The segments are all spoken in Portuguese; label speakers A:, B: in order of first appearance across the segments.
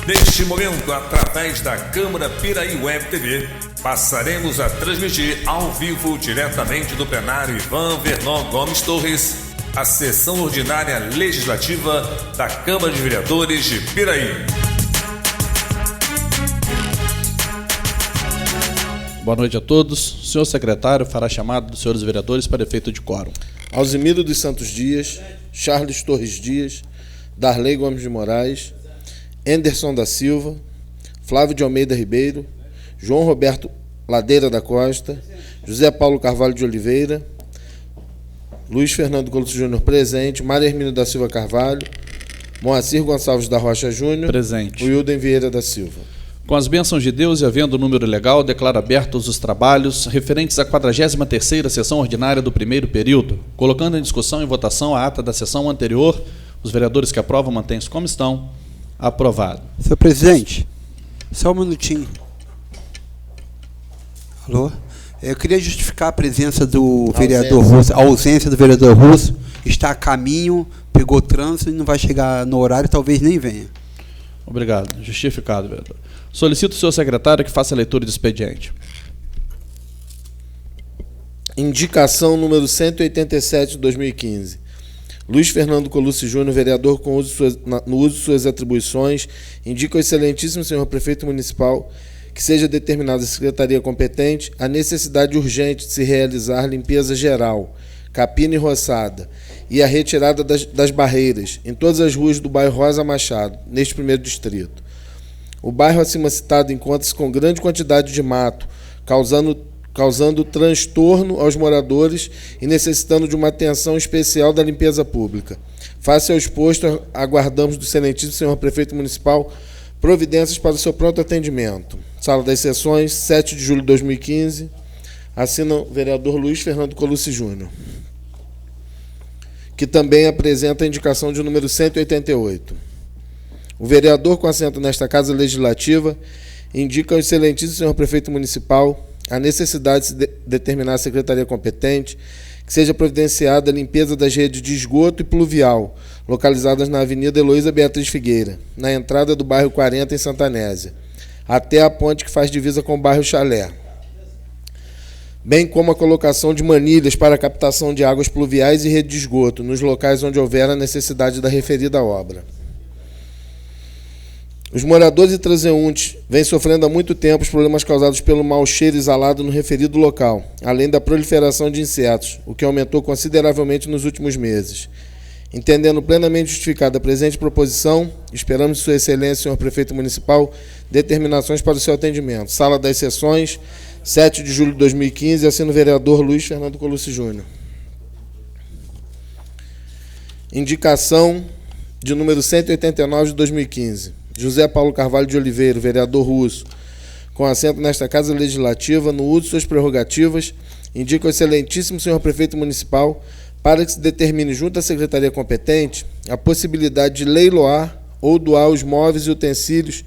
A: Neste momento, através da Câmara Piraí Web TV, passaremos a transmitir ao vivo, diretamente do plenário Ivan Vernon Gomes Torres, a sessão ordinária legislativa da Câmara de Vereadores de Piraí.
B: Boa noite a todos. O senhor secretário fará chamado dos senhores vereadores para efeito de quórum.
C: Alzimiro dos Santos Dias, Charles Torres Dias, Darley Gomes de Moraes, Enderson da Silva, Flávio de Almeida Ribeiro, João Roberto Ladeira da Costa, José Paulo Carvalho de Oliveira, Luiz Fernando Colucci Júnior presente, Maria Hermínio da Silva Carvalho, Moacir Gonçalves da Rocha Júnior,
B: presente,
C: Wilden Vieira da Silva.
B: Com as bênçãos de Deus e havendo o número legal, declaro abertos os trabalhos referentes à 43ª sessão ordinária do primeiro período, colocando em discussão e votação a ata da sessão anterior. Os vereadores que aprovam mantêm-se como estão. Aprovado.
D: Senhor presidente, só um minutinho. Alô? Eu queria justificar a presença do vereador Russo, a ausência do vereador Russo. Está a caminho, pegou trânsito e não vai chegar no horário, talvez nem venha.
B: Obrigado. Justificado, vereador. Solicito o senhor secretário que faça a leitura do expediente.
C: Indicação número 187 de 2015. Luiz Fernando Colucci Júnior, vereador no uso de suas atribuições, indica ao excelentíssimo senhor prefeito municipal que seja determinada a secretaria competente a necessidade urgente de se realizar limpeza geral, capina e roçada, e a retirada das barreiras em todas as ruas do bairro Rosa Machado, neste primeiro distrito. O bairro acima citado encontra-se com grande quantidade de mato, causando transtorno aos moradores e necessitando de uma atenção especial da limpeza pública. Face ao exposto, aguardamos do excelentíssimo senhor prefeito municipal providências para o seu pronto atendimento. Sala das Sessões, 7 de julho de 2015. Assina o vereador Luiz Fernando Colucci Júnior, que também apresenta a indicação de número 188. O vereador com assento nesta Casa Legislativa indica ao excelentíssimo senhor prefeito municipal a necessidade de se determinar a secretaria competente que seja providenciada a limpeza das redes de esgoto e pluvial, localizadas na Avenida Heloísa Beatriz Figueira, na entrada do bairro 40, em Santanésia, até a ponte que faz divisa com o bairro Chalé, bem como a colocação de manilhas para a captação de águas pluviais e rede de esgoto, nos locais onde houver a necessidade da referida obra. Os moradores e transeuntes vêm sofrendo há muito tempo os problemas causados pelo mau cheiro exalado no referido local, além da proliferação de insetos, o que aumentou consideravelmente nos últimos meses. Entendendo plenamente justificada a presente proposição, esperamos de Sua Excelência, senhor prefeito municipal, determinações para o seu atendimento. Sala das Sessões, 7 de julho de 2015, assina o vereador Luiz Fernando Colucci Júnior. Indicação de número 189 de 2015. José Paulo Carvalho de Oliveira, vereador Russo, com assento nesta Casa Legislativa, no uso de suas prerrogativas, indica ao excelentíssimo senhor prefeito municipal para que se determine junto à secretaria competente a possibilidade de leiloar ou doar os móveis e utensílios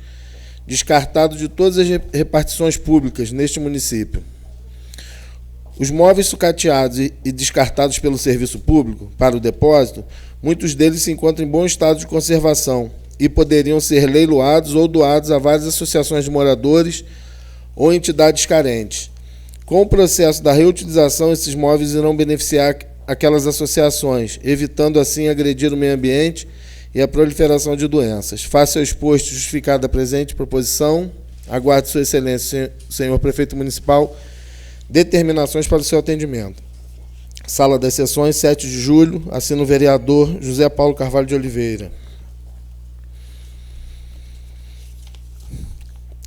C: descartados de todas as repartições públicas neste município. Os móveis sucateados e descartados pelo serviço público para o depósito, muitos deles se encontram em bom estado de conservação e poderiam ser leiloados ou doados a várias associações de moradores ou entidades carentes. Com o processo da reutilização, esses móveis irão beneficiar aquelas associações, evitando assim agredir o meio ambiente e a proliferação de doenças. Face ao exposto justificada a presente proposição, aguardo Sua Excelência, senhor prefeito municipal, determinações para o seu atendimento. Sala das Sessões, 7 de julho, assina o vereador José Paulo Carvalho de Oliveira.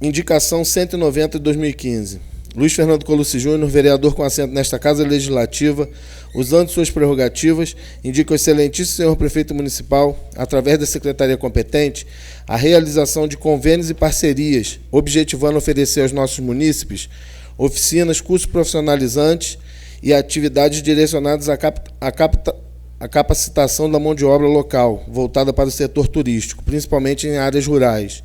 C: Indicação 190 de 2015. Luiz Fernando Colucci Júnior, vereador com assento nesta Casa Legislativa, usando suas prerrogativas, indica ao excelentíssimo senhor prefeito municipal, através da secretaria competente, a realização de convênios e parcerias, objetivando oferecer aos nossos munícipes oficinas, cursos profissionalizantes e atividades direcionadas à capacitação da mão de obra local, voltada para o setor turístico, principalmente em áreas rurais,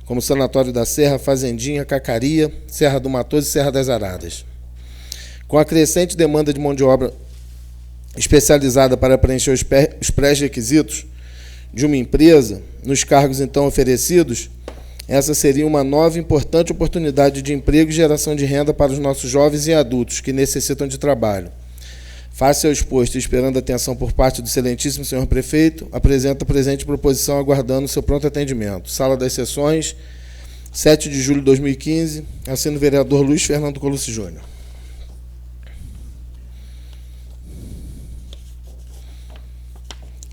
C: como Sanatório da Serra, Fazendinha, Cacaria, Serra do Matoso e Serra das Aradas. Com a crescente demanda de mão de obra especializada para preencher os pré-requisitos de uma empresa, nos cargos então oferecidos, essa seria uma nova e importante oportunidade de emprego e geração de renda para os nossos jovens e adultos que necessitam de trabalho. Face ao exposto e esperando atenção por parte do excelentíssimo senhor prefeito, apresenta a presente proposição aguardando seu pronto atendimento. Sala das Sessões, 7 de julho de 2015, assina o vereador Luiz Fernando Colucci Júnior.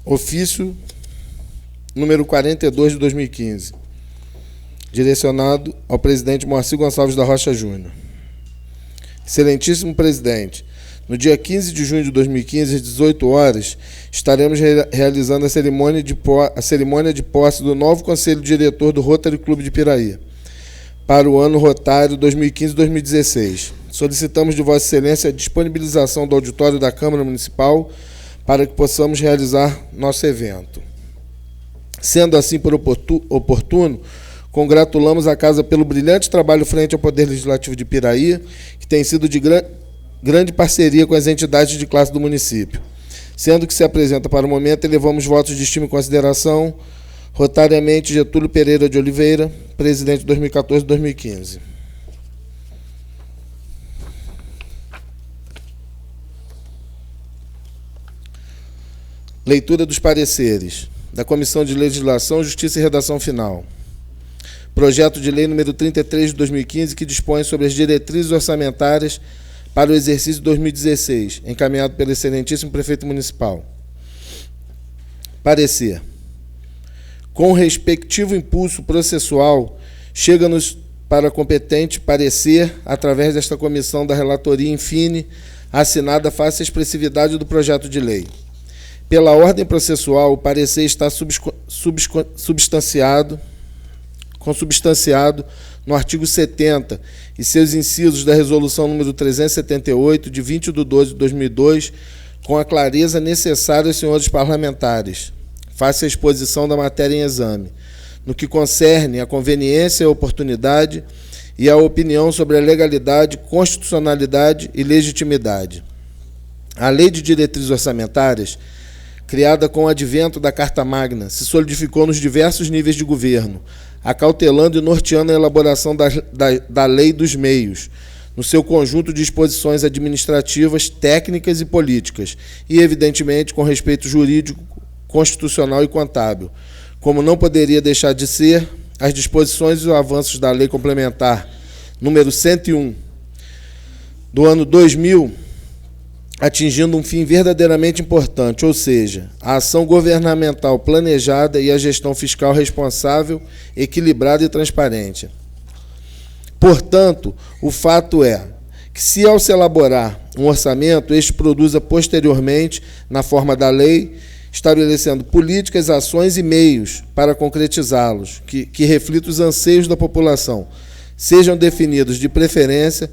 C: Ofício número 42 de 2015, direcionado ao presidente Moacir Gonçalves da Rocha Júnior. Excelentíssimo presidente, no dia 15 de junho de 2015, às 18 horas, estaremos realizando a cerimônia de posse do novo Conselho Diretor do Rotary Clube de Piraí, para o ano rotário 2015-2016. Solicitamos de Vossa Excelência a disponibilização do auditório da Câmara Municipal para que possamos realizar nosso evento. Sendo assim por oportuno, congratulamos a Casa pelo brilhante trabalho frente ao Poder Legislativo de Piraí, que tem sido de grande parceria com as entidades de classe do município. Sendo que se apresenta para o momento, elevamos votos de estima e consideração, rotariamente Getúlio Pereira de Oliveira, presidente 2014-2015. Leitura dos pareceres da Comissão de Legislação, Justiça e Redação Final. Projeto de Lei número 33 de 2015, que dispõe sobre as diretrizes orçamentárias para o exercício 2016, encaminhado pelo excelentíssimo prefeito municipal. Parecer. Com o respectivo impulso processual, chega-nos para competente parecer, através desta comissão da relatoria infine, assinada face à expressividade do projeto de lei. Pela ordem processual, o parecer está consubstanciado no artigo 70 e seus incisos da Resolução número 378, de 20/12/2002, com a clareza necessária aos senhores parlamentares, face à exposição da matéria em exame, no que concerne à conveniência e oportunidade e à opinião sobre a legalidade, constitucionalidade e legitimidade. A Lei de Diretrizes Orçamentárias, criada com o advento da Carta Magna, se solidificou nos diversos níveis de governo, acautelando e norteando a elaboração da Lei dos Meios, no seu conjunto de disposições administrativas, técnicas e políticas, e, evidentemente, com respeito jurídico, constitucional e contábil, como não poderia deixar de ser as disposições e os avanços da Lei Complementar número 101, do ano 2000, atingindo um fim verdadeiramente importante, ou seja, a ação governamental planejada e a gestão fiscal responsável, equilibrada e transparente. Portanto, o fato é que, se ao se elaborar um orçamento, este produza posteriormente, na forma da lei, estabelecendo políticas, ações e meios para concretizá-los, que reflitam os anseios da população, sejam definidos de preferência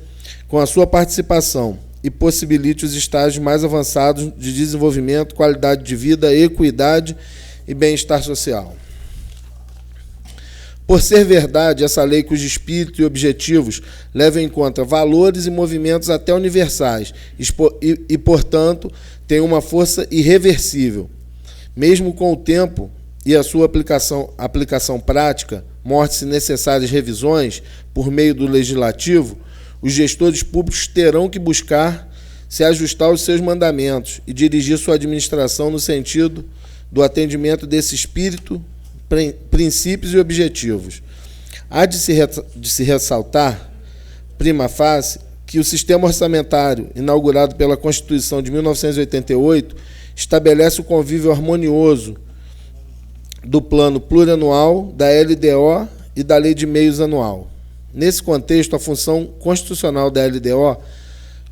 C: com a sua participação, e possibilite os estágios mais avançados de desenvolvimento, qualidade de vida, equidade e bem-estar social. Por ser verdade, essa lei, cujo espírito e objetivos levam em conta valores e movimentos até universais e, portanto, tem uma força irreversível. Mesmo com o tempo e a sua aplicação prática, morte-se necessárias revisões por meio do legislativo, os gestores públicos terão que buscar se ajustar aos seus mandamentos e dirigir sua administração no sentido do atendimento desse espírito, princípios e objetivos. Há de se ressaltar, prima facie, que o sistema orçamentário, inaugurado pela Constituição de 1988, estabelece o convívio harmonioso do plano plurianual, da LDO e da Lei de Meios Anual. Nesse contexto, a função constitucional da LDO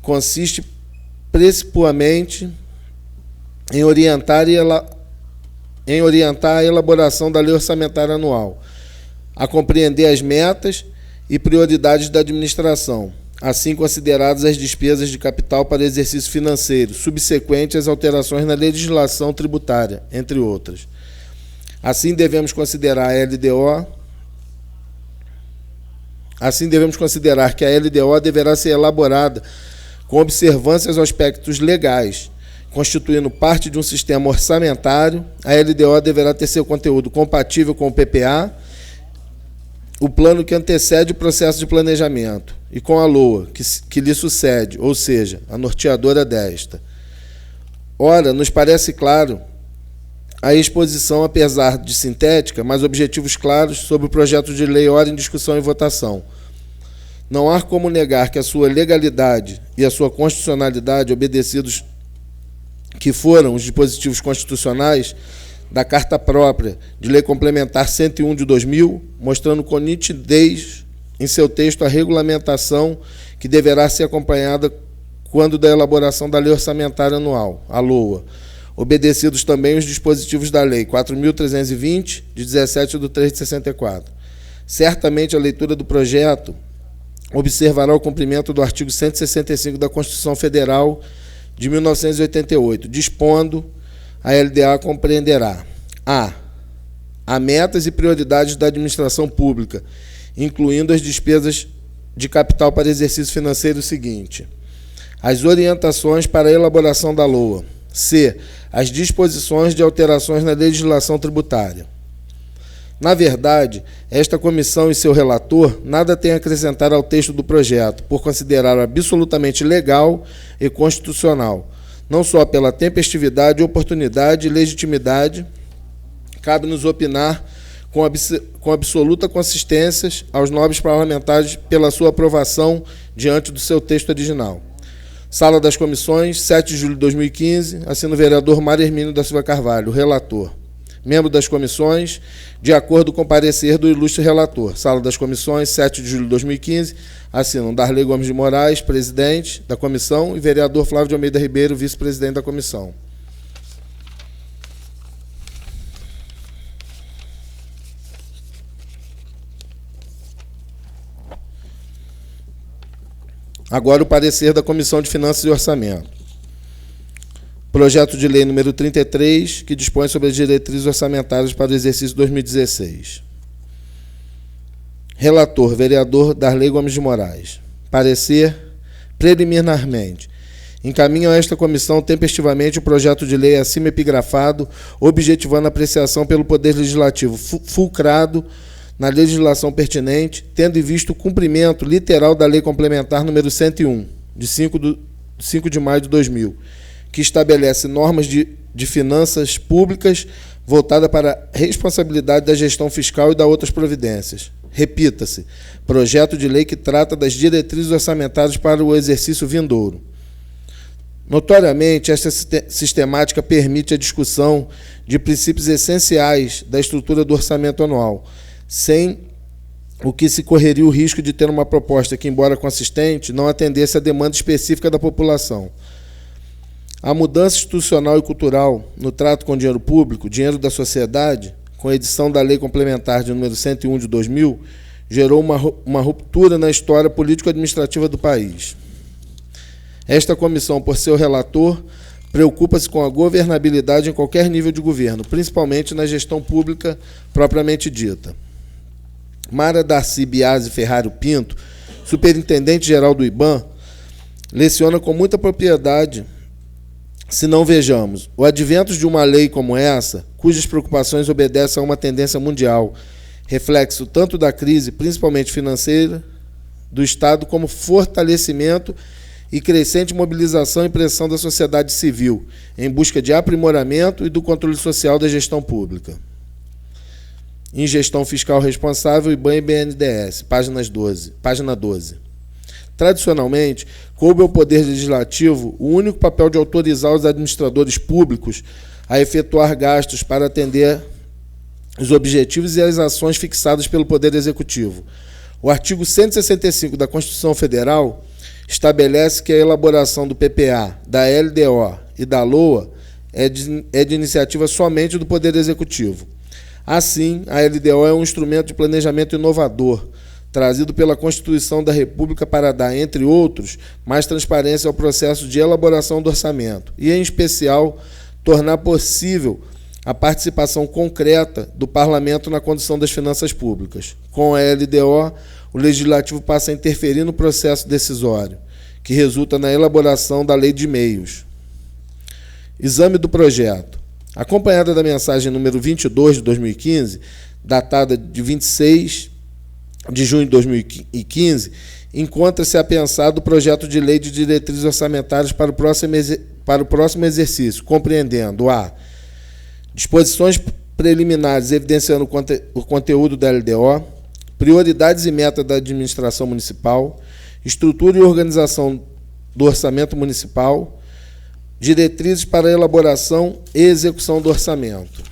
C: consiste principalmente em orientar a elaboração da Lei Orçamentária Anual, a compreender as metas e prioridades da administração, assim consideradas as despesas de capital para exercício financeiro, subsequente às alterações na legislação tributária, entre outras. Assim, devemos considerar que a LDO deverá ser elaborada com observâncias aos aspectos legais, constituindo parte de um sistema orçamentário. A LDO deverá ter seu conteúdo compatível com o PPA o plano que antecede o processo de planejamento, e com a LOA, que lhe sucede, ou seja, a norteadora desta. Ora, nos parece claro a exposição, apesar de sintética, mas objetivos claros sobre o projeto de lei ora em discussão e votação. Não há como negar que a sua legalidade e a sua constitucionalidade, obedecidos que foram os dispositivos constitucionais da Carta Própria de Lei Complementar 101 de 2000, mostrando com nitidez em seu texto a regulamentação que deverá ser acompanhada quando da elaboração da Lei Orçamentária Anual, a LOA, obedecidos também os dispositivos da Lei 4.320, de 17/3/64. Certamente a leitura do projeto observará o cumprimento do artigo 165 da Constituição Federal de 1988, dispondo a LDA compreenderá a metas e prioridades da administração pública, incluindo as despesas de capital para exercício financeiro seguinte: as orientações para a elaboração da LOA, c. as disposições de alterações na legislação tributária. Na verdade, esta comissão e seu relator nada têm a acrescentar ao texto do projeto, por considerá-lo absolutamente legal e constitucional, não só pela tempestividade, oportunidade e legitimidade, cabe-nos opinar com absoluta consistência aos nobres parlamentares pela sua aprovação diante do seu texto original. Sala das Comissões, 7 de julho de 2015, assina o vereador Mário Hermínio da Silva Carvalho, relator. Membro das comissões, de acordo com o parecer do ilustre relator. Sala das Comissões, 7 de julho de 2015, assinam Darley Gomes de Moraes, presidente da comissão, e vereador Flávio de Almeida Ribeiro, vice-presidente da comissão. Agora o parecer da Comissão de Finanças e Orçamento. Projeto de lei número 33, que dispõe sobre as diretrizes orçamentárias para o exercício 2016. Relator, vereador Darley Gomes de Moraes. Parecer, preliminarmente, encaminham a esta comissão tempestivamente o projeto de lei acima epigrafado, objetivando a apreciação pelo Poder Legislativo, fulcrado na legislação pertinente, tendo em vista o cumprimento literal da Lei Complementar número 101, de 5 de maio de 2000, que estabelece normas de finanças públicas voltada para a responsabilidade da gestão fiscal e da outras providências. Repita-se, projeto de lei que trata das diretrizes orçamentárias para o exercício vindouro. Notoriamente, esta sistemática permite a discussão de princípios essenciais da estrutura do orçamento anual, sem o que se correria o risco de ter uma proposta que, embora consistente, não atendesse à demanda específica da população. A mudança institucional e cultural no trato com o dinheiro público, dinheiro da sociedade, com a edição da Lei Complementar de número 101 de 2000, gerou uma ruptura na história político-administrativa do país. Esta comissão, por seu relator, preocupa-se com a governabilidade em qualquer nível de governo, principalmente na gestão pública propriamente dita. Mara Darcy Biasi Ferraro Pinto, superintendente-geral do IBAM, leciona com muita propriedade. Se não vejamos o advento de uma lei como essa, cujas preocupações obedecem a uma tendência mundial, reflexo tanto da crise, principalmente financeira, do Estado, como fortalecimento e crescente mobilização e pressão da sociedade civil, em busca de aprimoramento e do controle social da gestão pública. Em Gestão Fiscal Responsável, IBAM e BNDES, página 12. Tradicionalmente, coube ao Poder Legislativo o único papel de autorizar os administradores públicos a efetuar gastos para atender os objetivos e as ações fixadas pelo Poder Executivo. O artigo 165 da Constituição Federal estabelece que a elaboração do PPA, da LDO e da LOA é de iniciativa somente do Poder Executivo. Assim, a LDO é um instrumento de planejamento inovador, trazido pela Constituição da República para dar, entre outros, mais transparência ao processo de elaboração do orçamento e, em especial, tornar possível a participação concreta do Parlamento na condução das finanças públicas. Com a LDO, o Legislativo passa a interferir no processo decisório, que resulta na elaboração da Lei de Meios. Exame do projeto. Acompanhada da mensagem número 22 de 2015, datada de 26 de junho de 2015, encontra-se apensado o projeto de lei de diretrizes orçamentárias para o próximo exercício, compreendendo a disposições preliminares evidenciando o conteúdo da LDO, prioridades e metas da administração municipal, estrutura e organização do orçamento municipal, diretrizes para a elaboração e execução do orçamento.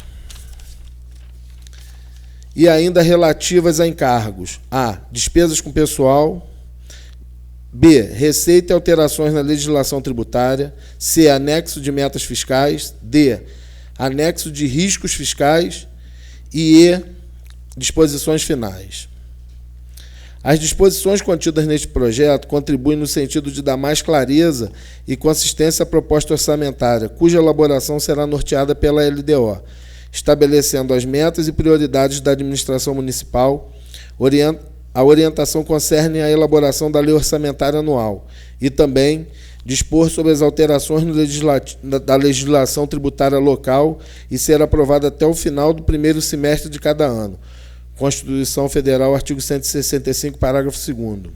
C: E ainda relativas a encargos: a. Despesas com pessoal. B. Receita e alterações na legislação tributária. C. Anexo de metas fiscais. D. Anexo de riscos fiscais. E E. Disposições finais. As disposições contidas neste projeto contribuem no sentido de dar mais clareza e consistência à proposta orçamentária, cuja elaboração será norteada pela LDO, estabelecendo as metas e prioridades da administração municipal. A orientação concerne a elaboração da lei orçamentária anual e também dispor sobre as alterações da legislação tributária local e ser aprovada até o final do primeiro semestre de cada ano. Constituição Federal, artigo 165, parágrafo 2º.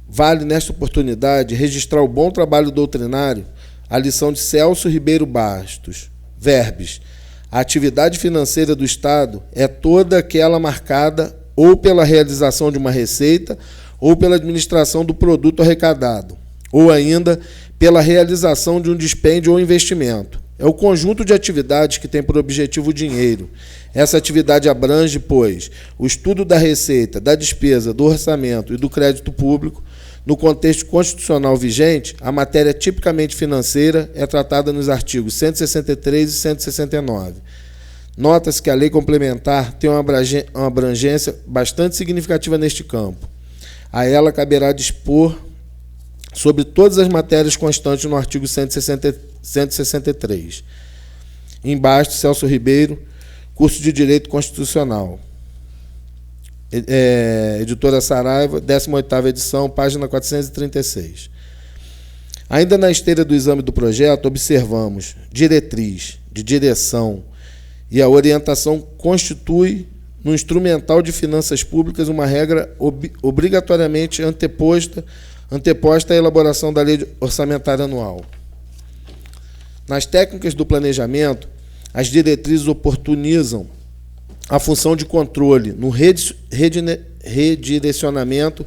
C: Vale, nesta oportunidade, registrar o bom trabalho doutrinário, a lição de Celso Ribeiro Bastos, verbes: a atividade financeira do Estado é toda aquela marcada ou pela realização de uma receita ou pela administração do produto arrecadado, ou ainda pela realização de um dispêndio ou investimento. É o conjunto de atividades que tem por objetivo o dinheiro. Essa atividade abrange, pois, o estudo da receita, da despesa, do orçamento e do crédito público. No contexto constitucional vigente, a matéria tipicamente financeira é tratada nos artigos 163 e 169. Nota-se que a lei complementar tem uma abrangência bastante significativa neste campo. A ela caberá dispor sobre todas as matérias constantes no artigo 163. Embaixo, Celso Ribeiro, curso de Direito Constitucional. Editora Saraiva, 18ª edição, página 436. Ainda na esteira do exame do projeto, observamos: diretriz, de direção, e a orientação constitui, no instrumental de finanças públicas, uma regra obrigatoriamente anteposta à elaboração da lei orçamentária anual. Nas técnicas do planejamento, as diretrizes oportunizam a função de controle no redirecionamento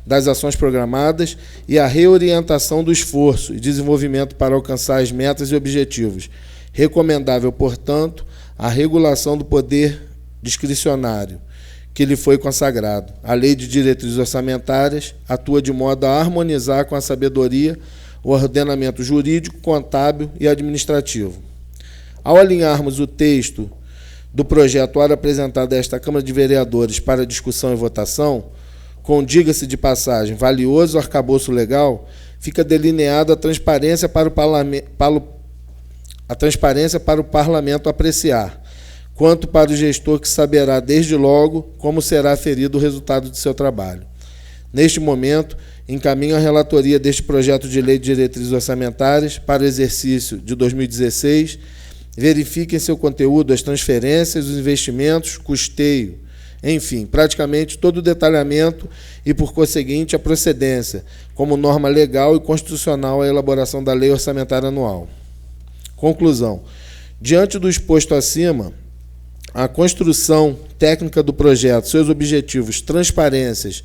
C: das ações programadas e a reorientação do esforço e desenvolvimento para alcançar as metas e objetivos. Recomendável, portanto, a regulação do poder discricionário que lhe foi consagrado. A Lei de Diretrizes Orçamentárias atua de modo a harmonizar com a sabedoria o ordenamento jurídico, contábil e administrativo. Ao alinharmos o texto do projeto ora apresentado a esta Câmara de Vereadores para discussão e votação, com, diga-se de passagem, valioso arcabouço legal, fica delineada a transparência para o Parlamento apreciar, quanto para o gestor que saberá desde logo como será aferido o resultado de seu trabalho. Neste momento, encaminho a relatoria deste projeto de lei de diretrizes orçamentárias para o exercício de 2016. Verifique em seu conteúdo as transferências, os investimentos, custeio, enfim, praticamente todo o detalhamento e, por conseguinte, a procedência, como norma legal e constitucional à elaboração da lei orçamentária anual. Conclusão. Diante do exposto acima, a construção técnica do projeto, seus objetivos, transparências,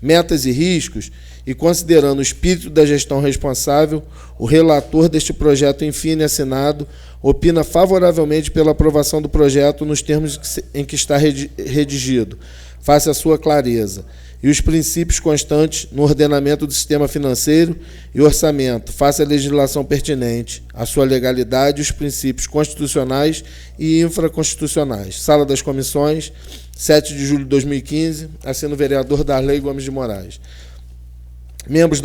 C: metas e riscos, e considerando o espírito da gestão responsável, o relator deste projeto, enfim, assinado, opina favoravelmente pela aprovação do projeto nos termos em que está redigido, face à sua clareza, e os princípios constantes no ordenamento do sistema financeiro e orçamento, face à legislação pertinente, a sua legalidade e os princípios constitucionais e infraconstitucionais. Sala das Comissões, 7 de julho de 2015, assina o vereador Darley Gomes de Moraes. Membros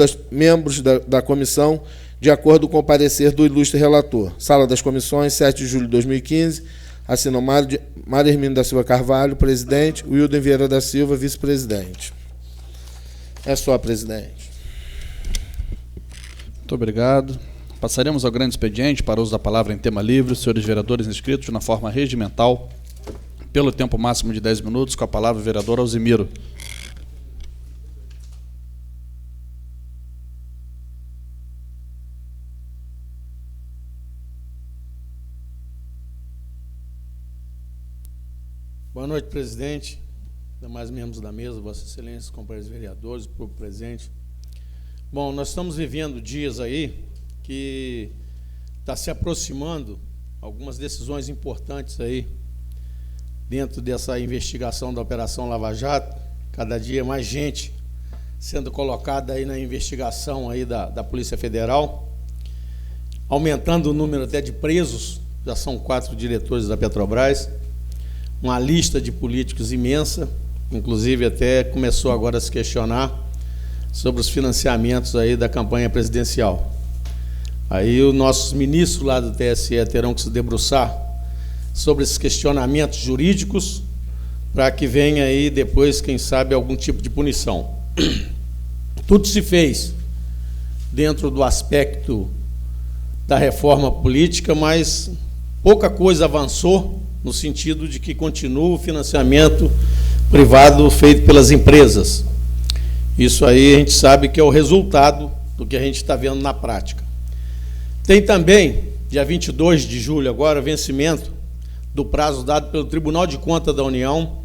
C: da comissão, de acordo com o parecer do ilustre relator. Sala das Comissões, 7 de julho de 2015, assinam Mário Hermínio da Silva Carvalho, presidente, Wilden Vieira da Silva, vice-presidente. É só, presidente.
B: Muito obrigado. Passaremos ao grande expediente para uso da palavra em tema livre. Os senhores vereadores inscritos na forma regimental pelo tempo máximo de 10 minutos. Com a palavra, o vereador Alzimiro.
E: Boa noite, presidente, demais membros da mesa, Vossa Excelência, companheiros vereadores, público presente. Bom, nós estamos vivendo dias aí que está se aproximando algumas decisões importantes aí dentro dessa investigação da Operação Lava Jato. Cada dia mais gente sendo colocada aí na investigação aí da Polícia Federal, aumentando o número até de presos, já são 4 diretores da Petrobras, uma lista de políticos imensa, inclusive até começou agora a se questionar sobre os financiamentos aí da campanha presidencial. Aí os nossos ministros lá do TSE terão que se debruçar sobre esses questionamentos jurídicos para que venha aí depois, quem sabe, algum tipo de punição. Tudo se fez dentro do aspecto da reforma política, mas pouca coisa avançou no sentido de que continua o financiamento privado feito pelas empresas. Isso aí a gente sabe que é o resultado do que a gente está vendo na prática. Tem também, dia 22 de julho agora, vencimento do prazo dado pelo Tribunal de Contas da União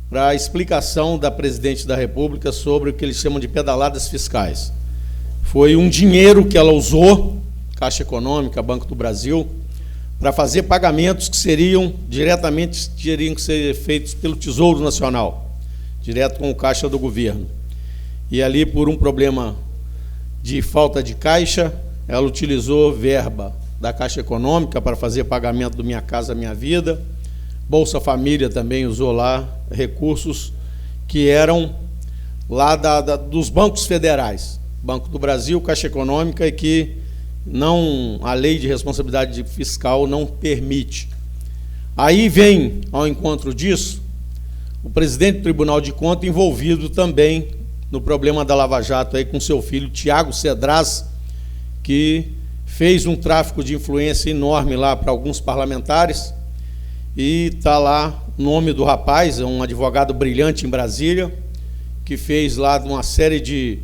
E: para a explicação da Presidente da República sobre o que eles chamam de pedaladas fiscais. Foi um dinheiro que ela usou, Caixa Econômica, Banco do Brasil, para fazer pagamentos que teriam que ser feitos pelo Tesouro Nacional, direto com o Caixa do governo. E ali, por um problema de falta de caixa, ela utilizou verba da Caixa Econômica para fazer pagamento do Minha Casa Minha Vida. Bolsa Família também usou lá recursos que eram lá dos bancos federais, Banco do Brasil, Caixa Econômica, e que a lei de responsabilidade fiscal não permite. Aí vem, ao encontro disso, o presidente do Tribunal de Contas envolvido também no problema da Lava Jato, aí com seu filho, Tiago Cedras, que fez um tráfico de influência enorme lá para alguns parlamentares, e está lá o nome do rapaz, é um advogado brilhante em Brasília, que fez lá uma série de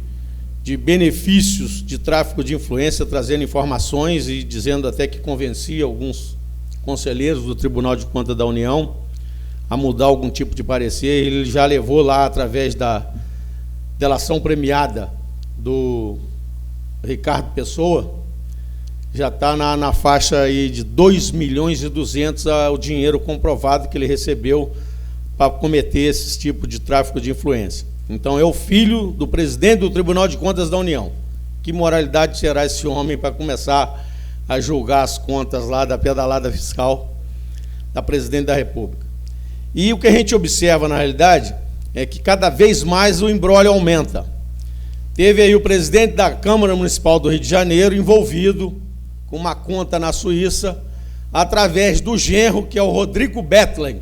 E: benefícios de tráfico de influência, trazendo informações e dizendo até que convencia alguns conselheiros do Tribunal de Contas da União a mudar algum tipo de parecer. Ele já levou lá, através da delação premiada do Ricardo Pessoa, já está na faixa aí de 2,2 milhões o dinheiro comprovado que ele recebeu para cometer esse tipo de tráfico de influência. Então, é o filho do presidente do Tribunal de Contas da União. Que moralidade será esse homem para começar a julgar as contas lá da pedalada fiscal da Presidente da República? E o que a gente observa, na realidade, é que cada vez mais o imbróglio aumenta. Teve aí o presidente da Câmara Municipal do Rio de Janeiro envolvido com uma conta na Suíça, através do genro, que é o Rodrigo Betlen.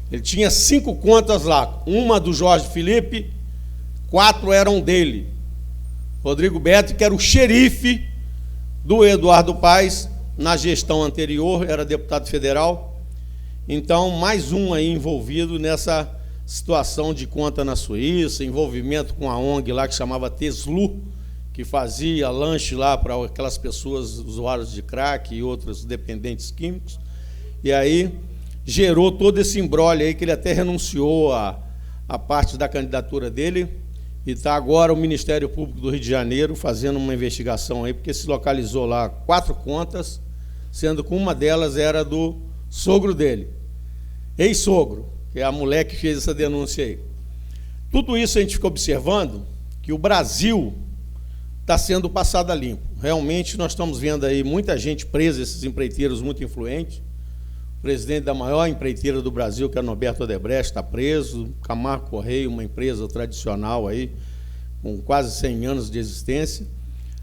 E: Ele tinha 5 contas lá, uma do Jorge Felipe, 4 eram dele. Rodrigo Betlen, que era o xerife do Eduardo Paes, na gestão anterior, era deputado federal. Então, mais um aí envolvido nessa situação de conta na Suíça, envolvimento com a ONG lá que chamava Teslu, que fazia lanche lá para aquelas pessoas usuários de crack e outros dependentes químicos. E aí gerou todo esse imbróglio aí, que ele até renunciou a parte da candidatura dele, e está agora o Ministério Público do Rio de Janeiro fazendo uma investigação aí, porque se localizou lá 4 contas, sendo que uma delas era do sogro dele, ex-sogro, que é a mulher que fez essa denúncia aí. Tudo isso a gente fica observando que o Brasil está sendo passado a limpo. Realmente nós estamos vendo aí muita gente presa, esses empreiteiros muito influentes. O presidente da maior empreiteira do Brasil, que é Norberto Odebrecht, está preso. Camargo Correia, uma empresa tradicional aí, com quase 100 anos de existência.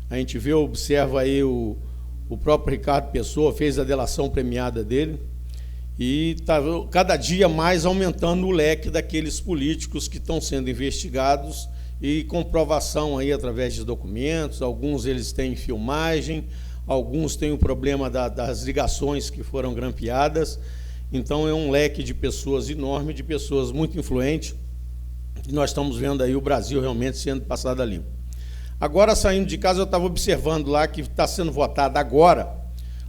E: A gente vê, observa aí o próprio Ricardo Pessoa, fez a delação premiada dele, e está cada dia mais aumentando o leque daqueles políticos que estão sendo investigados e comprovação aí através de documentos. Alguns eles têm filmagem, alguns têm o problema das ligações que foram grampeadas, Então é um leque de pessoas enorme, de pessoas muito influentes, e nós estamos vendo aí o Brasil realmente sendo passado a limpo. Agora, saindo de casa, eu estava observando lá que está sendo votada agora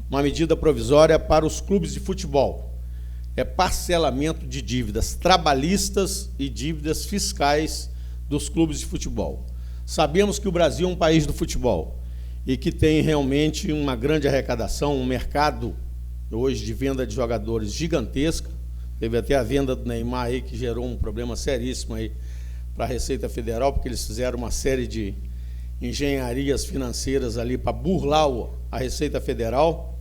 E: uma medida provisória para os clubes de futebol. É parcelamento de dívidas trabalhistas e dívidas fiscais dos clubes de futebol. Sabemos que o Brasil é um país do futebol e que tem realmente uma grande arrecadação, um mercado hoje de venda de jogadores gigantesca. Teve até a venda do Neymar aí, que gerou um problema seríssimo aí para a Receita Federal, porque eles fizeram uma série de engenharias financeiras ali para burlar a Receita Federal.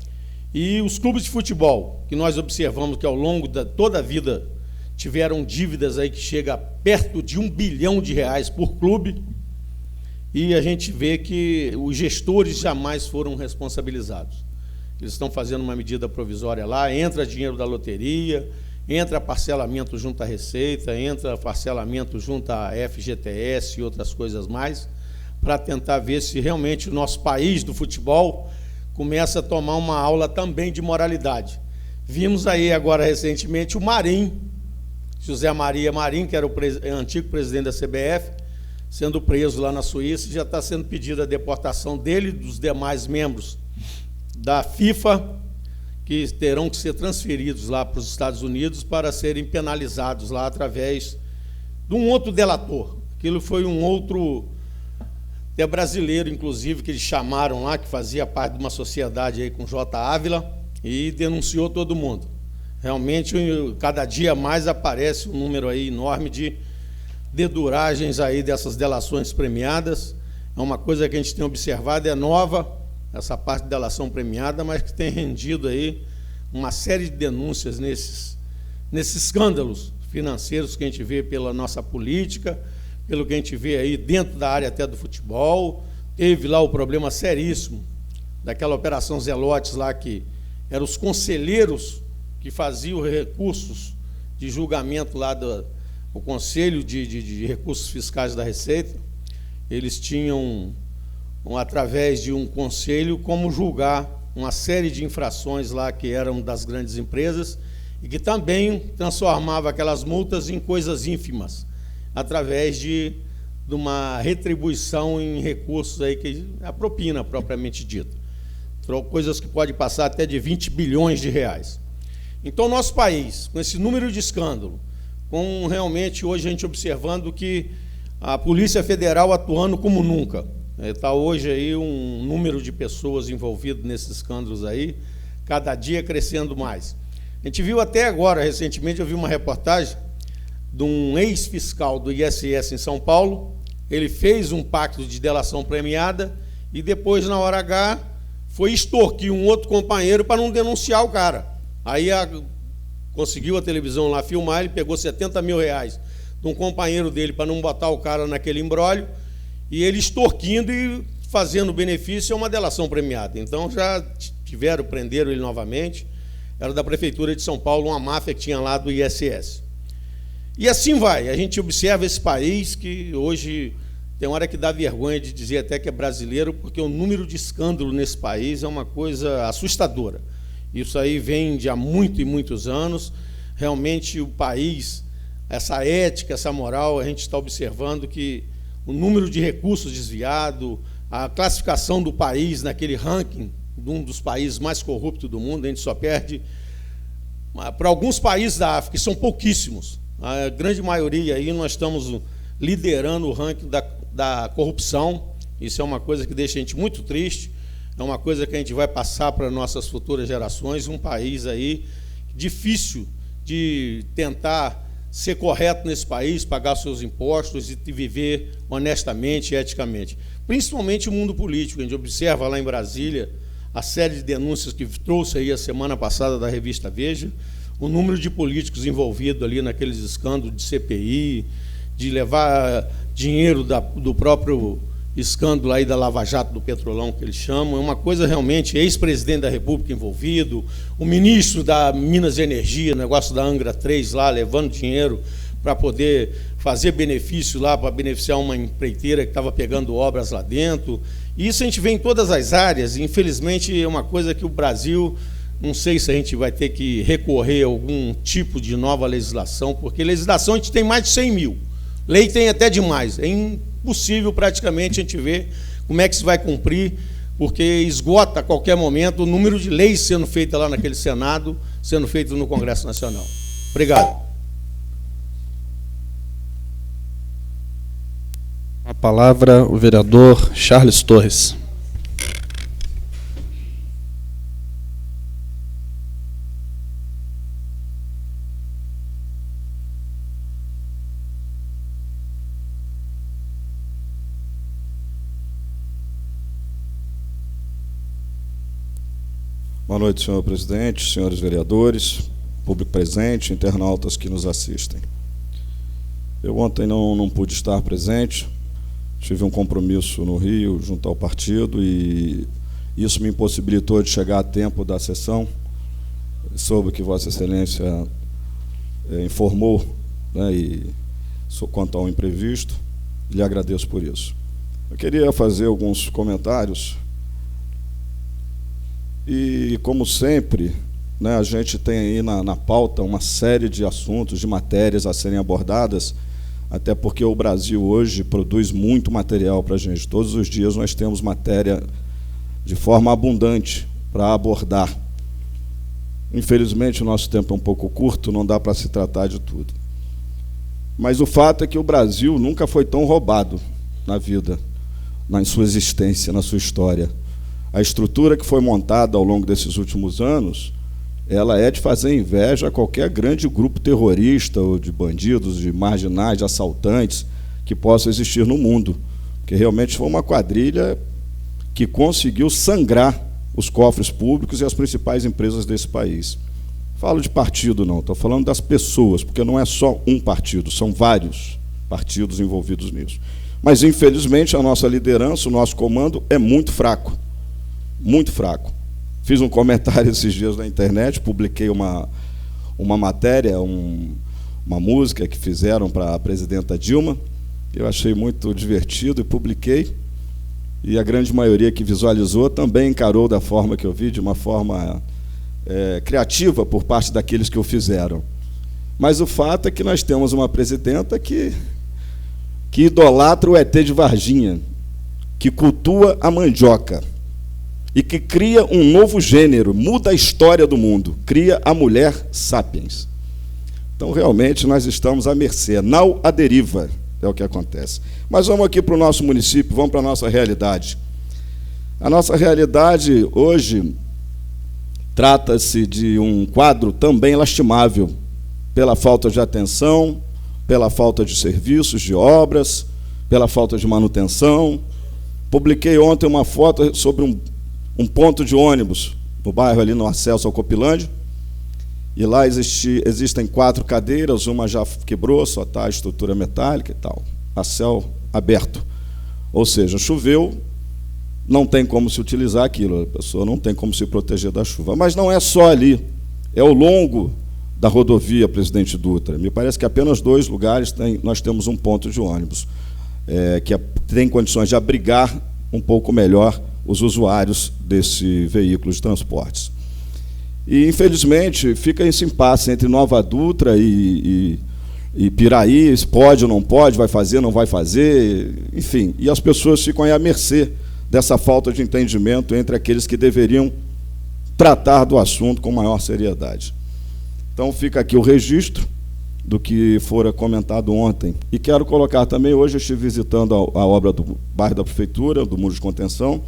E: E os clubes de futebol, que nós observamos que ao longo de toda a vida tiveram dívidas aí que chega perto de R$1 bilhão por clube, e a gente vê que os gestores jamais foram responsabilizados. Eles estão fazendo uma medida provisória lá, entra dinheiro da loteria, entra parcelamento junto à Receita, entra parcelamento junto à FGTS e outras coisas mais, para tentar ver se realmente o nosso país do futebol começa a tomar uma aula também de moralidade. Vimos aí agora recentemente o Marinho, José Maria Marinho, que era o antigo presidente da CBF, sendo preso lá na Suíça, e já está sendo pedida a deportação dele e dos demais membros da FIFA, que terão que ser transferidos lá para os Estados Unidos para serem penalizados lá através de um outro delator. Aquilo foi um outro, até brasileiro, inclusive, que eles chamaram lá, que fazia parte de uma sociedade aí com J. Ávila, e denunciou todo mundo. Realmente, cada dia mais aparece um número aí enorme de deduragens aí dessas delações premiadas. É uma coisa que a gente tem observado, é nova, essa parte de delação premiada, mas que tem rendido aí uma série de denúncias nesses escândalos financeiros que a gente vê pela nossa política, pelo que a gente vê aí dentro da área até do futebol. Teve lá o problema seríssimo daquela operação Zelotes lá, que eram os conselheiros que faziam recursos de julgamento lá do Conselho de Recursos Fiscais da Receita. Eles tinham, através de um conselho, como julgar uma série de infrações lá que eram das grandes empresas e que também transformava aquelas multas em coisas ínfimas, através de uma retribuição em recursos aí, que a propina propriamente dita. Coisas que pode passar até de 20 bilhões de reais. Então, nosso país, com esse número de escândalo, com realmente hoje a gente observando que a Polícia Federal atuando como nunca, está hoje aí um número de pessoas envolvidas nesses escândalos aí, cada dia crescendo mais. A gente viu até agora, recentemente, eu vi uma reportagem de um ex-fiscal do ISS em São Paulo. Ele fez um pacto de delação premiada e depois, na hora H, foi extorquir um outro companheiro para não denunciar o cara. Aí conseguiu a televisão lá filmar, ele pegou R$70 mil de um companheiro dele para não botar o cara naquele imbróglio, e ele extorquindo e fazendo benefício é uma delação premiada. Então já prenderam ele novamente. Era da Prefeitura de São Paulo, uma máfia que tinha lá do ISS. E assim vai, a gente observa esse país que hoje tem hora que dá vergonha de dizer até que é brasileiro, porque o número de escândalo nesse país é uma coisa assustadora. Isso aí vem de há muitos anos. Realmente o país, essa ética, essa moral, a gente está observando que o número de recursos desviados, a classificação do país naquele ranking de um dos países mais corruptos do mundo, a gente só perde para alguns países da África, que são pouquíssimos. A grande maioria aí nós estamos liderando o ranking da corrupção. Isso é uma coisa que deixa a gente muito triste, é uma coisa que a gente vai passar para nossas futuras gerações, um país aí difícil de tentar ser correto nesse país, pagar seus impostos e viver honestamente e eticamente. Principalmente o mundo político. A gente observa lá em Brasília a série de denúncias que trouxe aí a semana passada da revista Veja, o número de políticos envolvidos ali naqueles escândalos de CPI, de levar dinheiro do próprio escândalo aí da Lava Jato, do Petrolão, que eles chamam. É uma coisa realmente, ex-presidente da República envolvido, o ministro da Minas e Energia, negócio da Angra 3 lá, levando dinheiro para poder fazer benefício lá, para beneficiar uma empreiteira que estava pegando obras lá dentro. E isso a gente vê em todas as áreas, e infelizmente é uma coisa que o Brasil Não sei se a gente vai ter que recorrer a algum tipo de nova legislação, porque legislação a gente tem mais de 100 mil. Lei tem até demais. É impossível praticamente a gente ver como é que se vai cumprir, porque esgota a qualquer momento o número de leis sendo feitas lá naquele Senado, sendo feitas no Congresso Nacional. Obrigado.
B: A palavra o vereador Charles Torres.
F: Boa noite, senhor presidente, senhores vereadores, público presente, internautas que nos assistem. Eu ontem não pude estar presente, tive um compromisso no Rio, junto ao partido, e isso me impossibilitou de chegar a tempo da sessão. Soube que Vossa Excelência informou, né, e quanto ao imprevisto, lhe agradeço por isso. Eu queria fazer alguns comentários. E, como sempre, né, a gente tem aí na pauta uma série de assuntos, de matérias a serem abordadas, até porque o Brasil hoje produz muito material para a gente. Todos os dias nós temos matéria de forma abundante para abordar. Infelizmente, o nosso tempo é um pouco curto, não dá para se tratar de tudo. Mas o fato é que o Brasil nunca foi tão roubado na vida, na sua existência, na sua história. A estrutura que foi montada ao longo desses últimos anos, ela é de fazer inveja a qualquer grande grupo terrorista, ou de bandidos, de marginais, de assaltantes, que possa existir no mundo. Porque realmente foi uma quadrilha que conseguiu sangrar os cofres públicos e as principais empresas desse país. Falo de partido não, estou falando das pessoas, porque não é só um partido, são vários partidos envolvidos nisso. Mas, infelizmente, a nossa liderança, o nosso comando é muito fraco. Muito fraco. Fiz um comentário esses dias na internet, publiquei uma matéria, uma música que fizeram para a presidenta Dilma, eu achei muito divertido e publiquei, e a grande maioria que visualizou também encarou da forma que eu vi, de uma forma criativa por parte daqueles que o fizeram. Mas o fato é que nós temos uma presidenta que idolatra o ET de Varginha, que cultua a mandioca, e que cria um novo gênero, muda a história do mundo, cria a mulher sapiens. Então, realmente, nós estamos à mercê, nau à deriva, é o que acontece. Mas vamos aqui para o nosso município, vamos para a nossa realidade. A nossa realidade, hoje, trata-se de um quadro também lastimável, pela falta de atenção, pela falta de serviços, de obras, pela falta de manutenção. Publiquei ontem uma foto sobre um ponto de ônibus, no bairro ali no acesso ao Copilândia, e lá existem 4 cadeiras, uma já quebrou, só está a estrutura metálica e tal, a céu aberto. Ou seja, choveu, não tem como se utilizar aquilo, a pessoa não tem como se proteger da chuva. Mas não é só ali, é ao longo da rodovia Presidente Dutra. Me parece que apenas 2 lugares nós temos um ponto de ônibus, que tem condições de abrigar um pouco melhor os usuários desse veículo de transportes. E, infelizmente, fica esse impasse entre Nova Dutra e Piraí, pode ou não pode, vai fazer, não vai fazer, enfim. E as pessoas ficam aí à mercê dessa falta de entendimento entre aqueles que deveriam tratar do assunto com maior seriedade. Então, fica aqui o registro do que fora comentado ontem. E quero colocar também, hoje eu estive visitando a obra do bairro da Prefeitura, do Muro de Contenção,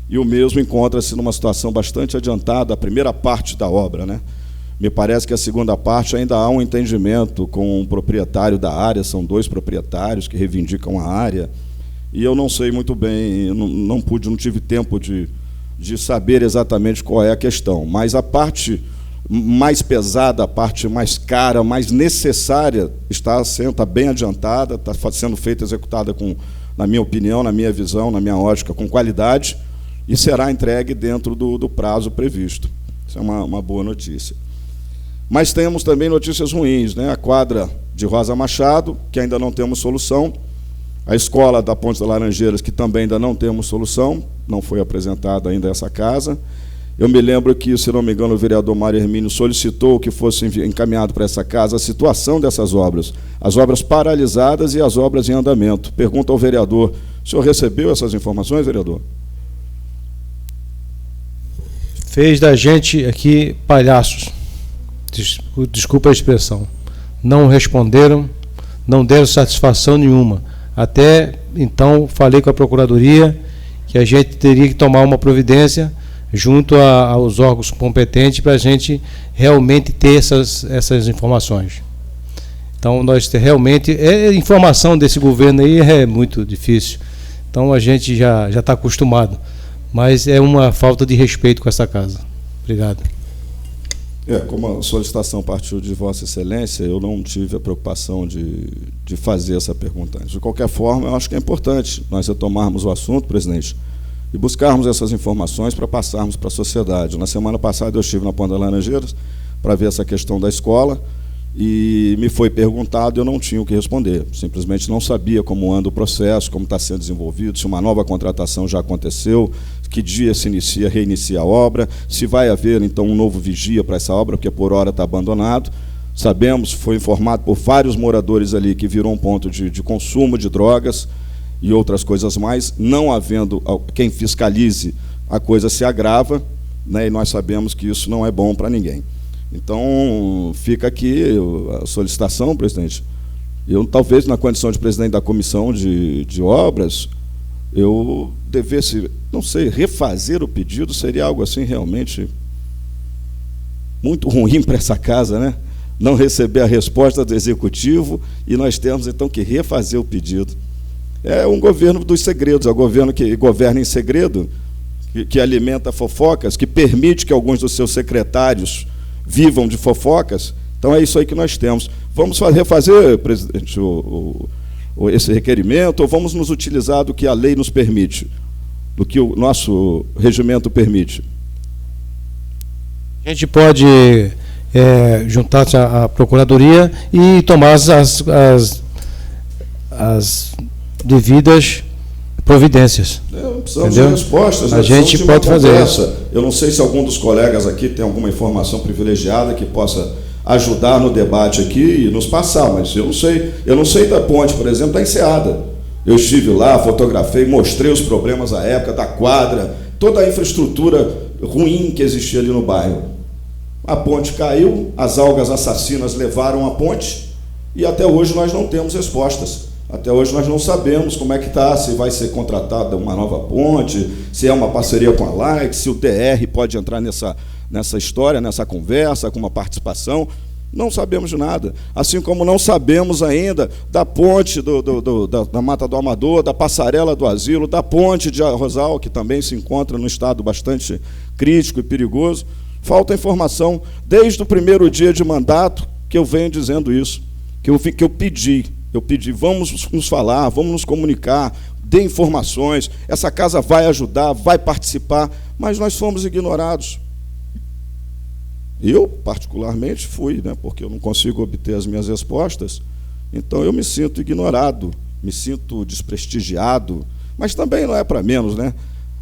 F: e o mesmo encontra-se numa situação bastante adiantada, a primeira parte da obra, né? Me parece que a segunda parte ainda há um entendimento com o proprietário da área, são 2 proprietários que reivindicam a área, e eu não sei muito bem, não tive tempo de saber exatamente qual é a questão, mas a parte mais pesada, a parte mais cara, mais necessária, está bem adiantada, está sendo feita, executada na minha opinião, na minha visão, na minha ótica, com qualidade, e será entregue dentro do prazo previsto. Isso é uma boa notícia. Mas temos também notícias ruins, né? A quadra de Rosa Machado, que ainda não temos solução, a escola da Ponte das Laranjeiras, que também ainda não temos solução, não foi apresentada ainda essa casa, Eu me lembro que, se não me engano, o vereador Mário Hermínio solicitou que fosse encaminhado para essa casa a situação dessas obras, as obras paralisadas e as obras em andamento. Pergunta ao vereador, o senhor recebeu essas informações, vereador?
G: Fez da gente aqui palhaços. Desculpa a expressão. Não responderam, não deram satisfação nenhuma. Até então falei com a Procuradoria que a gente teria que tomar uma providência junto aos órgãos competentes para a gente realmente ter essas informações. Então, nós realmente, a informação desse governo aí é muito difícil. Então, a gente já está acostumado. Mas é uma falta de respeito com essa casa. Obrigado.
F: Como a solicitação partiu de Vossa Excelência, eu não tive a preocupação de fazer essa pergunta. De qualquer forma, eu acho que é importante nós retomarmos o assunto, presidente, e buscarmos essas informações para passarmos para a sociedade. Na semana passada eu estive na Ponta das Laranjeiras para ver essa questão da escola e me foi perguntado, eu não tinha o que responder. Simplesmente não sabia como anda o processo, como está sendo desenvolvido, se uma nova contratação já aconteceu, que dia se reinicia a obra, se vai haver, então, um novo vigia para essa obra, porque por hora está abandonado. Sabemos, foi informado por vários moradores ali que virou um ponto de consumo de drogas e outras coisas mais, não havendo quem fiscalize, a coisa se agrava, né, e nós sabemos que isso não é bom para ninguém. Então, fica aqui a solicitação, presidente. Eu, talvez, na condição de presidente da comissão de obras, eu devesse, não sei, refazer o pedido, seria algo assim realmente muito ruim para essa casa, né? Não receber a resposta do executivo e nós temos, então, que refazer o pedido. É um governo dos segredos, é um governo que governa em segredo, que alimenta fofocas, que permite que alguns dos seus secretários vivam de fofocas. Então é isso aí que nós temos. Vamos refazer, presidente, esse requerimento, ou vamos nos utilizar do que a lei nos permite, do que o nosso regimento permite?
G: A gente pode juntar-se à Procuradoria e tomar as devidas providências.
F: Precisamos de respostas.
G: A gente pode fazer isso.
F: Eu não sei se algum dos colegas aqui tem alguma informação privilegiada que possa ajudar no debate aqui e nos passar, mas eu não sei da ponte, por exemplo, da Enseada. Eu estive lá, fotografei, mostrei os problemas à época da quadra, toda a infraestrutura ruim que existia ali no bairro. A ponte caiu, as algas assassinas levaram a ponte e até hoje nós não temos respostas. Até hoje nós não sabemos como é que está, se vai ser contratada uma nova ponte, se é uma parceria com a Light, se o DR pode entrar nessa história, nessa conversa, com uma participação. Não sabemos de nada. Assim como não sabemos ainda da ponte da Mata do Amador, da passarela do asilo, da ponte de Arrozal, que também se encontra num estado bastante crítico e perigoso. Falta informação. Desde o primeiro dia de mandato que eu venho dizendo isso, que eu pedi, vamos nos falar, vamos nos comunicar, dê informações, essa casa vai ajudar, vai participar, mas nós fomos ignorados. Eu, particularmente, fui, né, porque eu não consigo obter as minhas respostas, então eu me sinto ignorado, me sinto desprestigiado, mas também não é para menos, né?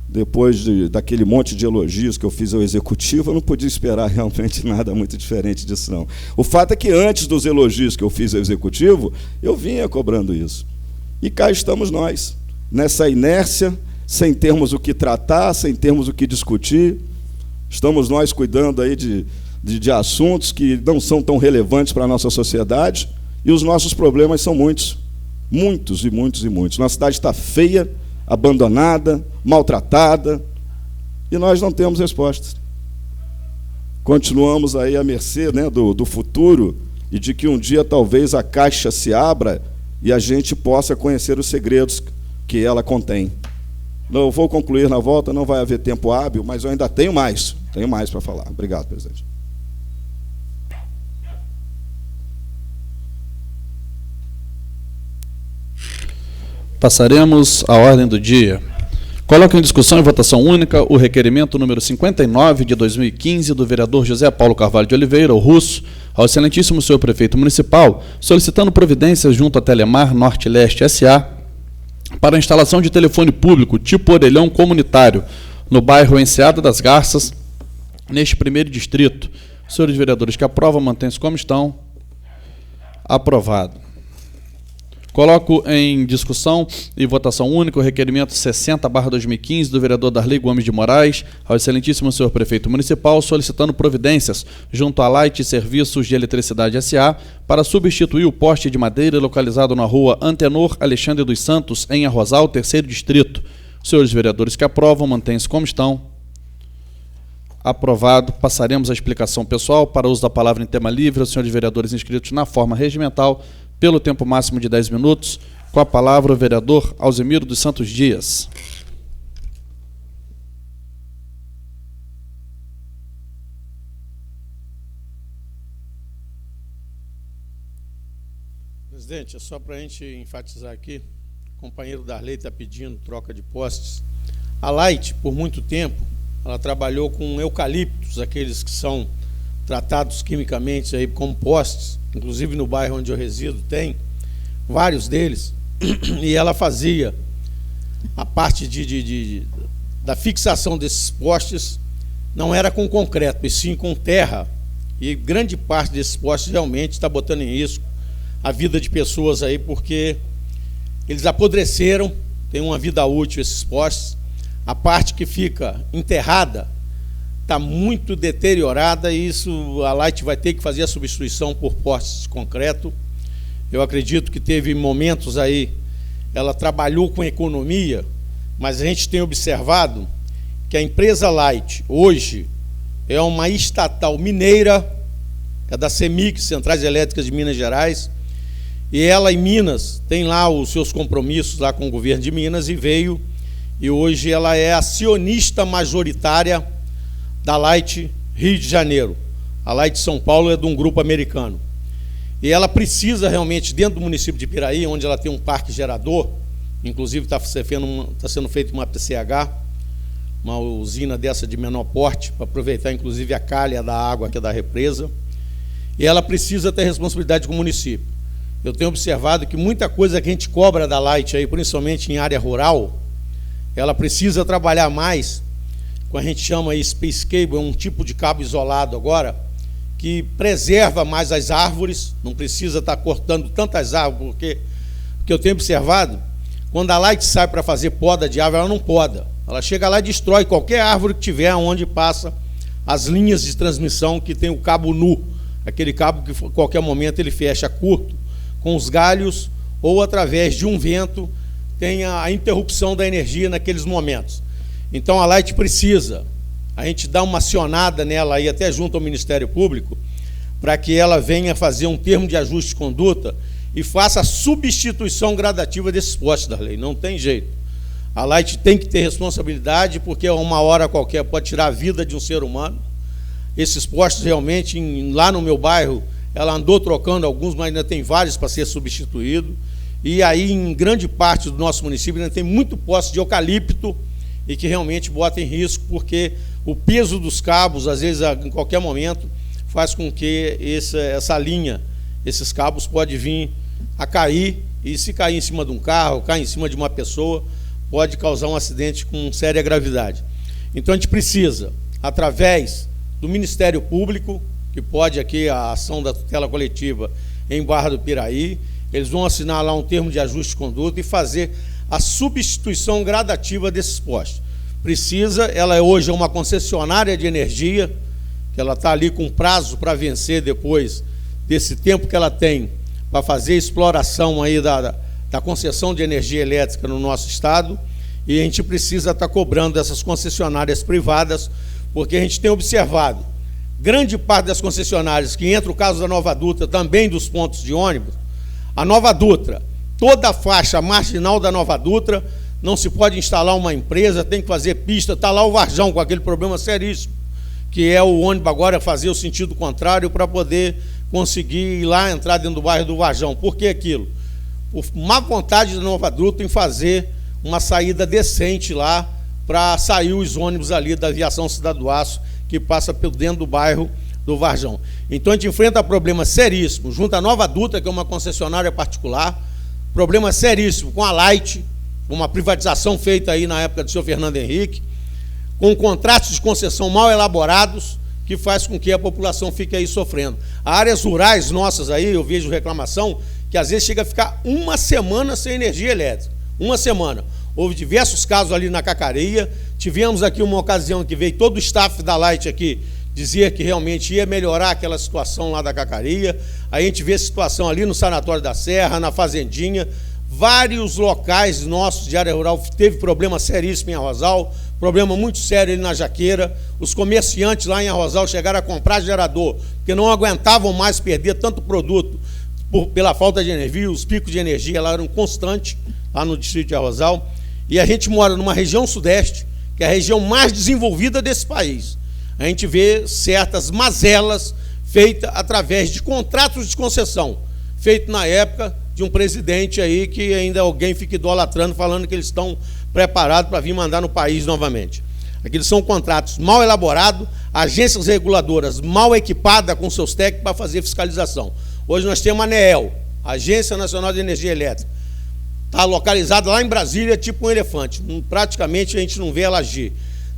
F: Depois daquele monte de elogios que eu fiz ao Executivo, eu não podia esperar realmente nada muito diferente disso, não. O fato é que antes dos elogios que eu fiz ao Executivo, eu vinha cobrando isso. E cá estamos nós, nessa inércia, sem termos o que tratar, sem termos o que discutir. Estamos nós cuidando aí de assuntos que não são tão relevantes para a nossa sociedade, e os nossos problemas são muitos, muitos e muitos e muitos. Nossa cidade está feia, abandonada, maltratada, e nós não temos respostas. Continuamos aí à mercê, né, do futuro, e de que um dia talvez a caixa se abra e a gente possa conhecer os segredos que ela contém. Eu vou concluir na volta, não vai haver tempo hábil, mas eu ainda tenho mais para falar. Obrigado, presidente.
B: Passaremos à ordem do dia. Coloco em discussão e votação única o requerimento número 59 de 2015 do vereador José Paulo Carvalho de Oliveira, o Russo, ao excelentíssimo senhor prefeito municipal, solicitando providências junto à Telemar Norte-Leste S.A. para a instalação de telefone público tipo orelhão comunitário no bairro Enseada das Garças, neste primeiro distrito. Senhores vereadores que aprovam, mantêm-se como estão. Aprovado. Coloco em discussão e votação única o requerimento 60/2015 do vereador Darley Gomes de Moraes ao excelentíssimo senhor prefeito municipal, solicitando providências junto à Light Serviços de Eletricidade S.A. para substituir o poste de madeira localizado na rua Antenor Alexandre dos Santos, em Arrozal, terceiro distrito. Senhores vereadores que aprovam, mantêm-se como estão. Aprovado. Passaremos à explicação pessoal. Para uso da palavra em tema livre, aos senhores vereadores inscritos na forma regimental, pelo tempo máximo de 10 minutos. Com a palavra o vereador Alzemiro dos Santos Dias.
E: Presidente, é só para a gente enfatizar aqui, o companheiro Darley está pedindo troca de postes. A Light, por muito tempo, ela trabalhou com eucaliptos, aqueles que são tratados quimicamente aí como postes, inclusive no bairro onde eu resido tem vários deles, e ela fazia a parte da fixação desses postes, não era com concreto, e sim com terra, e grande parte desses postes realmente está botando em risco a vida de pessoas aí, porque eles apodreceram, tem uma vida útil esses postes, a parte que fica enterrada está muito deteriorada, e isso a Light vai ter que fazer a substituição por postes de concreto. Eu acredito que teve momentos aí, ela trabalhou com economia, mas a gente tem observado que a empresa Light hoje é uma estatal mineira, é da CEMIG, Centrais Elétricas de Minas Gerais, e ela em Minas tem lá os seus compromissos lá com o governo de Minas e hoje ela é acionista majoritária da Light Rio de Janeiro. A Light São Paulo é de um grupo americano. E ela precisa realmente, dentro do município de Piraí, onde ela tem um parque gerador, inclusive está sendo feita uma PCH, uma usina dessa de menor porte, para aproveitar inclusive a calha da água que é da represa, e ela precisa ter responsabilidade com o município. Eu tenho observado que muita coisa que a gente cobra da Light, aí, principalmente em área rural, ela precisa trabalhar mais, com a gente chama aí Space Cable, é um tipo de cabo isolado agora, que preserva mais as árvores, não precisa estar cortando tantas árvores, porque o que eu tenho observado, quando a Light sai para fazer poda de árvore, ela não poda, ela chega lá e destrói qualquer árvore que tiver onde passa as linhas de transmissão que tem o cabo nu, aquele cabo que a qualquer momento ele fecha curto, com os galhos, ou através de um vento, tem a interrupção da energia naqueles momentos. Então a Light precisa, a gente dá uma acionada nela aí, até junto ao Ministério Público, para que ela venha fazer um termo de ajuste de conduta e faça a substituição gradativa desses postes da lei. Não tem jeito. A Light tem que ter responsabilidade, porque uma hora qualquer pode tirar a vida de um ser humano. Esses postes realmente, lá no meu bairro, ela andou trocando alguns, mas ainda tem vários para ser substituído. E aí, em grande parte do nosso município, ainda tem muito poste de eucalipto e que realmente bota em risco, porque o peso dos cabos, às vezes, em qualquer momento, faz com que essa linha, esses cabos, pode vir a cair, e se cair em cima de um carro, cair em cima de uma pessoa, pode causar um acidente com séria gravidade. Então, a gente precisa, através do Ministério Público, que pode aqui a ação da tutela coletiva em Barra do Piraí, eles vão assinar lá um termo de ajuste de conduta e fazer a substituição gradativa desses postes. Precisa, ela hoje é uma concessionária de energia, que ela está ali com prazo para vencer depois desse tempo que ela tem para fazer a exploração aí da concessão de energia elétrica no nosso estado, e a gente precisa estar cobrando dessas concessionárias privadas, porque a gente tem observado grande parte das concessionárias, que entra o caso da Nova Dutra, também dos pontos de ônibus, a Nova Dutra, toda a faixa marginal da Nova Dutra, não se pode instalar uma empresa, tem que fazer pista, está lá o Varjão com aquele problema seríssimo, que é o ônibus agora fazer o sentido contrário para poder conseguir ir lá, entrar dentro do bairro do Varjão. Por que aquilo? Por má vontade da Nova Dutra em fazer uma saída decente lá para sair os ônibus ali da aviação Cidade do Aço, que passa por dentro do bairro do Varjão. Então a gente enfrenta problemas seríssimos, junto à Nova Dutra, que é uma concessionária particular, problema seríssimo com a Light, uma privatização feita aí na época do senhor Fernando Henrique, com contratos de concessão mal elaborados, que faz com que a população fique aí sofrendo. Áreas rurais nossas aí, eu vejo reclamação, que às vezes chega a ficar uma semana sem energia elétrica. Uma semana. Houve diversos casos ali na Cacareia. Tivemos aqui uma ocasião que veio todo o staff da Light aqui, dizia que realmente ia melhorar aquela situação lá da Cacareia. Aí a gente vê a situação ali no Sanatório da Serra, na Fazendinha. Vários locais nossos de área rural teve problema seríssimo em Arrozal, problema muito sério ali na Jaqueira. Os comerciantes lá em Arrozal chegaram a comprar gerador, porque não aguentavam mais perder tanto produto pela falta de energia. Os picos de energia lá eram constantes, lá no distrito de Arrozal. E a gente mora numa região sudeste, que é a região mais desenvolvida desse país. A gente vê certas mazelas feitas através de contratos de concessão, feitos na época de um presidente aí que ainda alguém fica idolatrando, falando que eles estão preparados para vir mandar no país novamente. Aqueles são contratos mal elaborados, agências reguladoras mal equipadas com seus técnicos para fazer fiscalização. Hoje nós temos a ANEEL, Agência Nacional de Energia Elétrica. Está localizada lá em Brasília, tipo um elefante. Praticamente a gente não vê ela agir.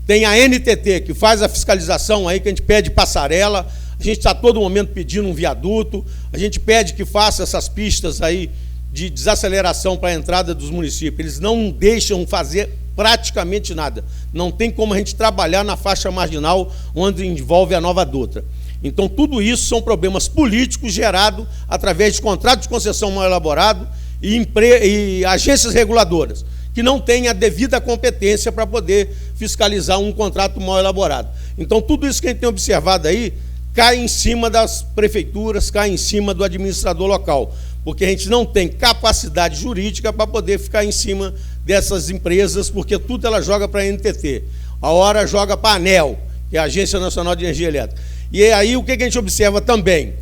E: Tem a NTT, que faz a fiscalização aí, que a gente pede passarela. A gente está a todo momento pedindo um viaduto. A gente pede que faça essas pistas aí de desaceleração para a entrada dos municípios. Eles não deixam fazer praticamente nada. Não tem como a gente trabalhar na faixa marginal, onde envolve a Nova Dutra. Então, tudo isso são problemas políticos gerados através de contratos de concessão mal elaborados e agências reguladoras, que não têm a devida competência para poder fiscalizar um contrato mal elaborado. Então, tudo isso que a gente tem observado aí cai em cima das prefeituras, cai em cima do administrador local, porque a gente não tem capacidade jurídica para poder ficar em cima dessas empresas, porque tudo ela joga para a NTT, a hora joga para a ANEEL, que é a Agência Nacional de Energia Elétrica. E aí o que a gente observa também?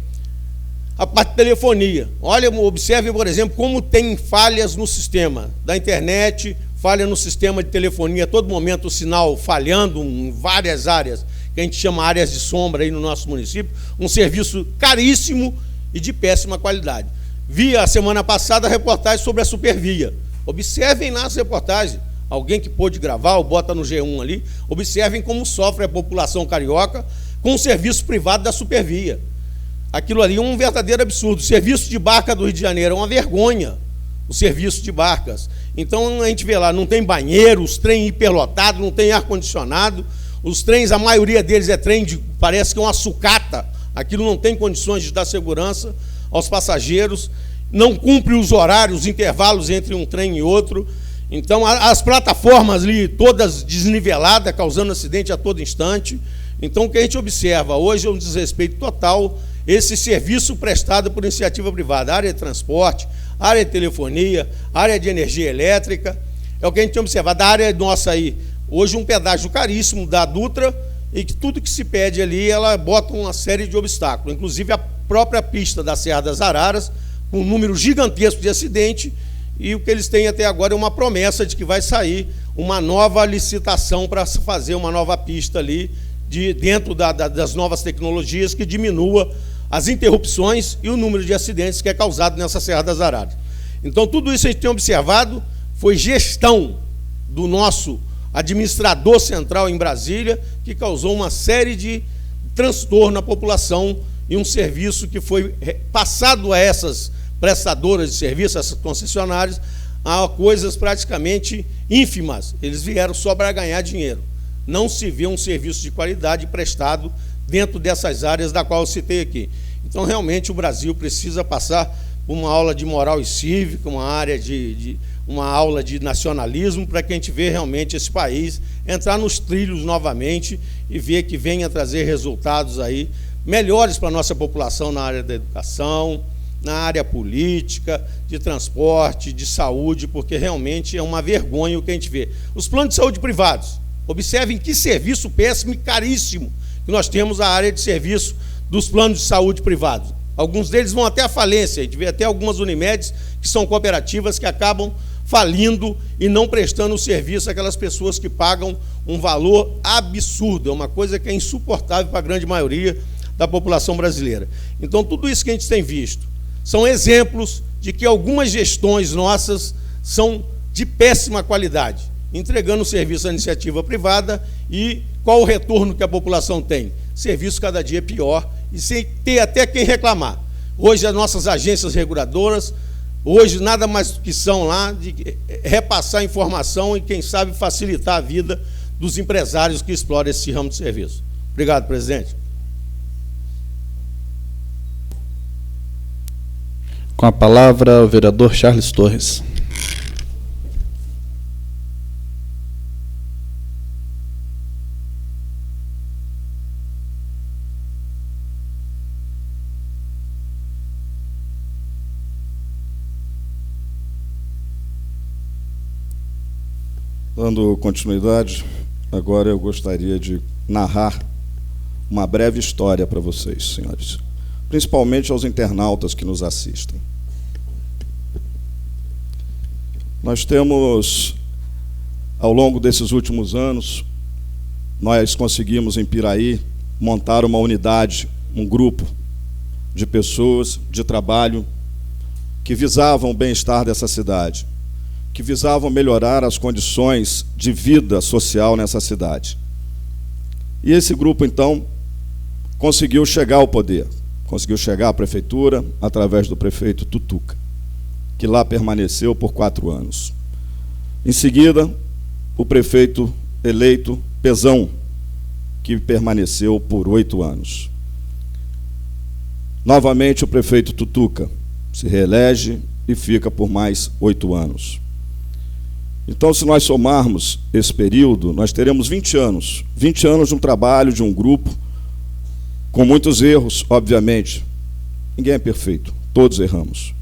E: A parte de telefonia. Olha, observem, por exemplo, como tem falhas no sistema da internet, falha no sistema de telefonia, a todo momento o sinal falhando em várias áreas, que a gente chama áreas de sombra aí no nosso município, um serviço caríssimo e de péssima qualidade. Vi a semana passada a reportagem sobre a Supervia. Observem lá as reportagens. Alguém que pôde gravar, ou bota no G1 ali, observem como sofre a população carioca com o serviço privado da Supervia. Aquilo ali é um verdadeiro absurdo. O serviço de barca do Rio de Janeiro é uma vergonha, o serviço de barcas. Então, a gente vê lá, não tem banheiro, os trens hiperlotados, não tem ar-condicionado, os trens, a maioria deles é trem de, parece que é uma sucata, aquilo não tem condições de dar segurança aos passageiros, não cumpre os horários, os intervalos entre um trem e outro. Então, as plataformas ali todas desniveladas, causando acidente a todo instante. Então, o que a gente observa hoje é um desrespeito total esse serviço prestado por iniciativa privada, área de transporte, área de telefonia, área de energia elétrica. É o que a gente tem observado. Da área nossa aí, hoje um pedágio caríssimo da Dutra, e que tudo que se pede ali, ela bota uma série de obstáculos, inclusive a própria pista da Serra das Araras, com um número gigantesco de acidente, e o que eles têm até agora é uma promessa de que vai sair uma nova licitação para fazer uma nova pista ali, dentro das novas tecnologias, que diminua as interrupções e o número de acidentes que é causado nessa Serra das Araras. Então, tudo isso a gente tem observado, foi gestão do nosso administrador central em Brasília, que causou uma série de transtorno à população e um serviço que foi passado a essas prestadoras de serviço, essas concessionárias, a coisas praticamente ínfimas. Eles vieram só para ganhar dinheiro. Não se vê um serviço de qualidade prestado dentro dessas áreas da qual eu citei aqui. Então, realmente, o Brasil precisa passar por uma aula de moral e cívica, uma aula de nacionalismo, para que a gente veja realmente esse país entrar nos trilhos novamente e ver que venha trazer resultados aí melhores para a nossa população na área da educação, na área política, de transporte, de saúde, porque realmente é uma vergonha o que a gente vê. Os planos de saúde privados, observem que serviço péssimo e caríssimo que nós temos a área de serviço dos planos de saúde privados. Alguns deles vão até à falência, a gente vê até algumas Unimedes, que são cooperativas, que acabam falindo e não prestando o serviço àquelas pessoas que pagam um valor absurdo, é uma coisa que é insuportável para a grande maioria da população brasileira. Então, tudo isso que a gente tem visto são exemplos de que algumas gestões nossas são de péssima qualidade, entregando o serviço à iniciativa privada. E qual o retorno que a população tem? serviço cada dia pior e sem ter até quem reclamar. Hoje as nossas agências reguladoras, hoje nada mais que são lá de repassar informação e, quem sabe, facilitar a vida dos empresários que exploram esse ramo de serviço. Obrigado, presidente.
B: Com a palavra, o vereador Charles Torres.
F: Dando continuidade, agora eu gostaria de narrar uma breve história para vocês, senhores, principalmente aos internautas que nos assistem. Nós temos, ao longo desses últimos anos, nós conseguimos em Piraí montar uma unidade, um grupo de pessoas de trabalho que visavam o bem-estar dessa cidade, que visavam melhorar as condições de vida social nessa cidade. E esse grupo, então, conseguiu chegar ao poder, conseguiu chegar à prefeitura através do prefeito Tutuca, que lá permaneceu por 4 anos. Em seguida, o prefeito eleito Pezão, que permaneceu por 8 anos. Novamente, o prefeito Tutuca se reelege e fica por mais 8 anos. Então, se nós somarmos esse período, nós teremos 20 anos. 20 anos de um trabalho, de um grupo, com muitos erros, obviamente. Ninguém é perfeito, todos erramos.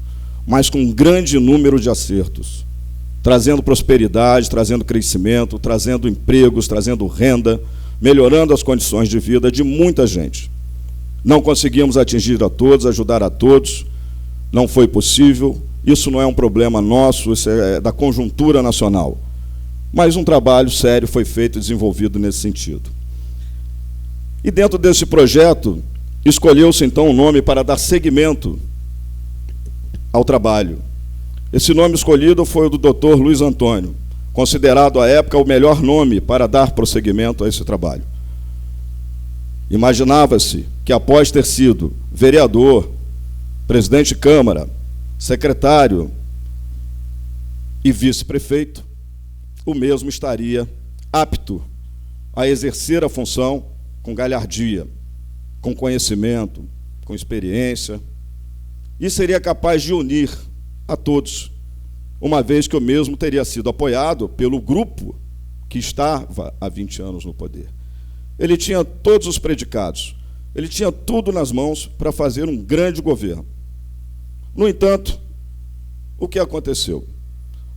F: Mas com um grande número de acertos, trazendo prosperidade, trazendo crescimento, trazendo empregos, trazendo renda, melhorando as condições de vida de muita gente. Não conseguimos atingir a todos, ajudar a todos, não foi possível. Isso não é um problema nosso, isso é da conjuntura nacional. Mas um trabalho sério foi feito e desenvolvido nesse sentido. E dentro desse projeto, escolheu-se então um nome para dar seguimento ao trabalho. Esse nome escolhido foi o do Dr. Luiz Antônio, considerado à época o melhor nome para dar prosseguimento a esse trabalho. Imaginava-se que, após ter sido vereador, presidente de Câmara, secretário e vice-prefeito, o mesmo estaria apto a exercer a função com galhardia, com conhecimento, com experiência, e seria capaz de unir a todos, uma vez que o mesmo teria sido apoiado pelo grupo que estava há 20 anos no poder. Ele tinha todos os predicados, ele tinha tudo nas mãos para fazer um grande governo. No entanto, o que aconteceu?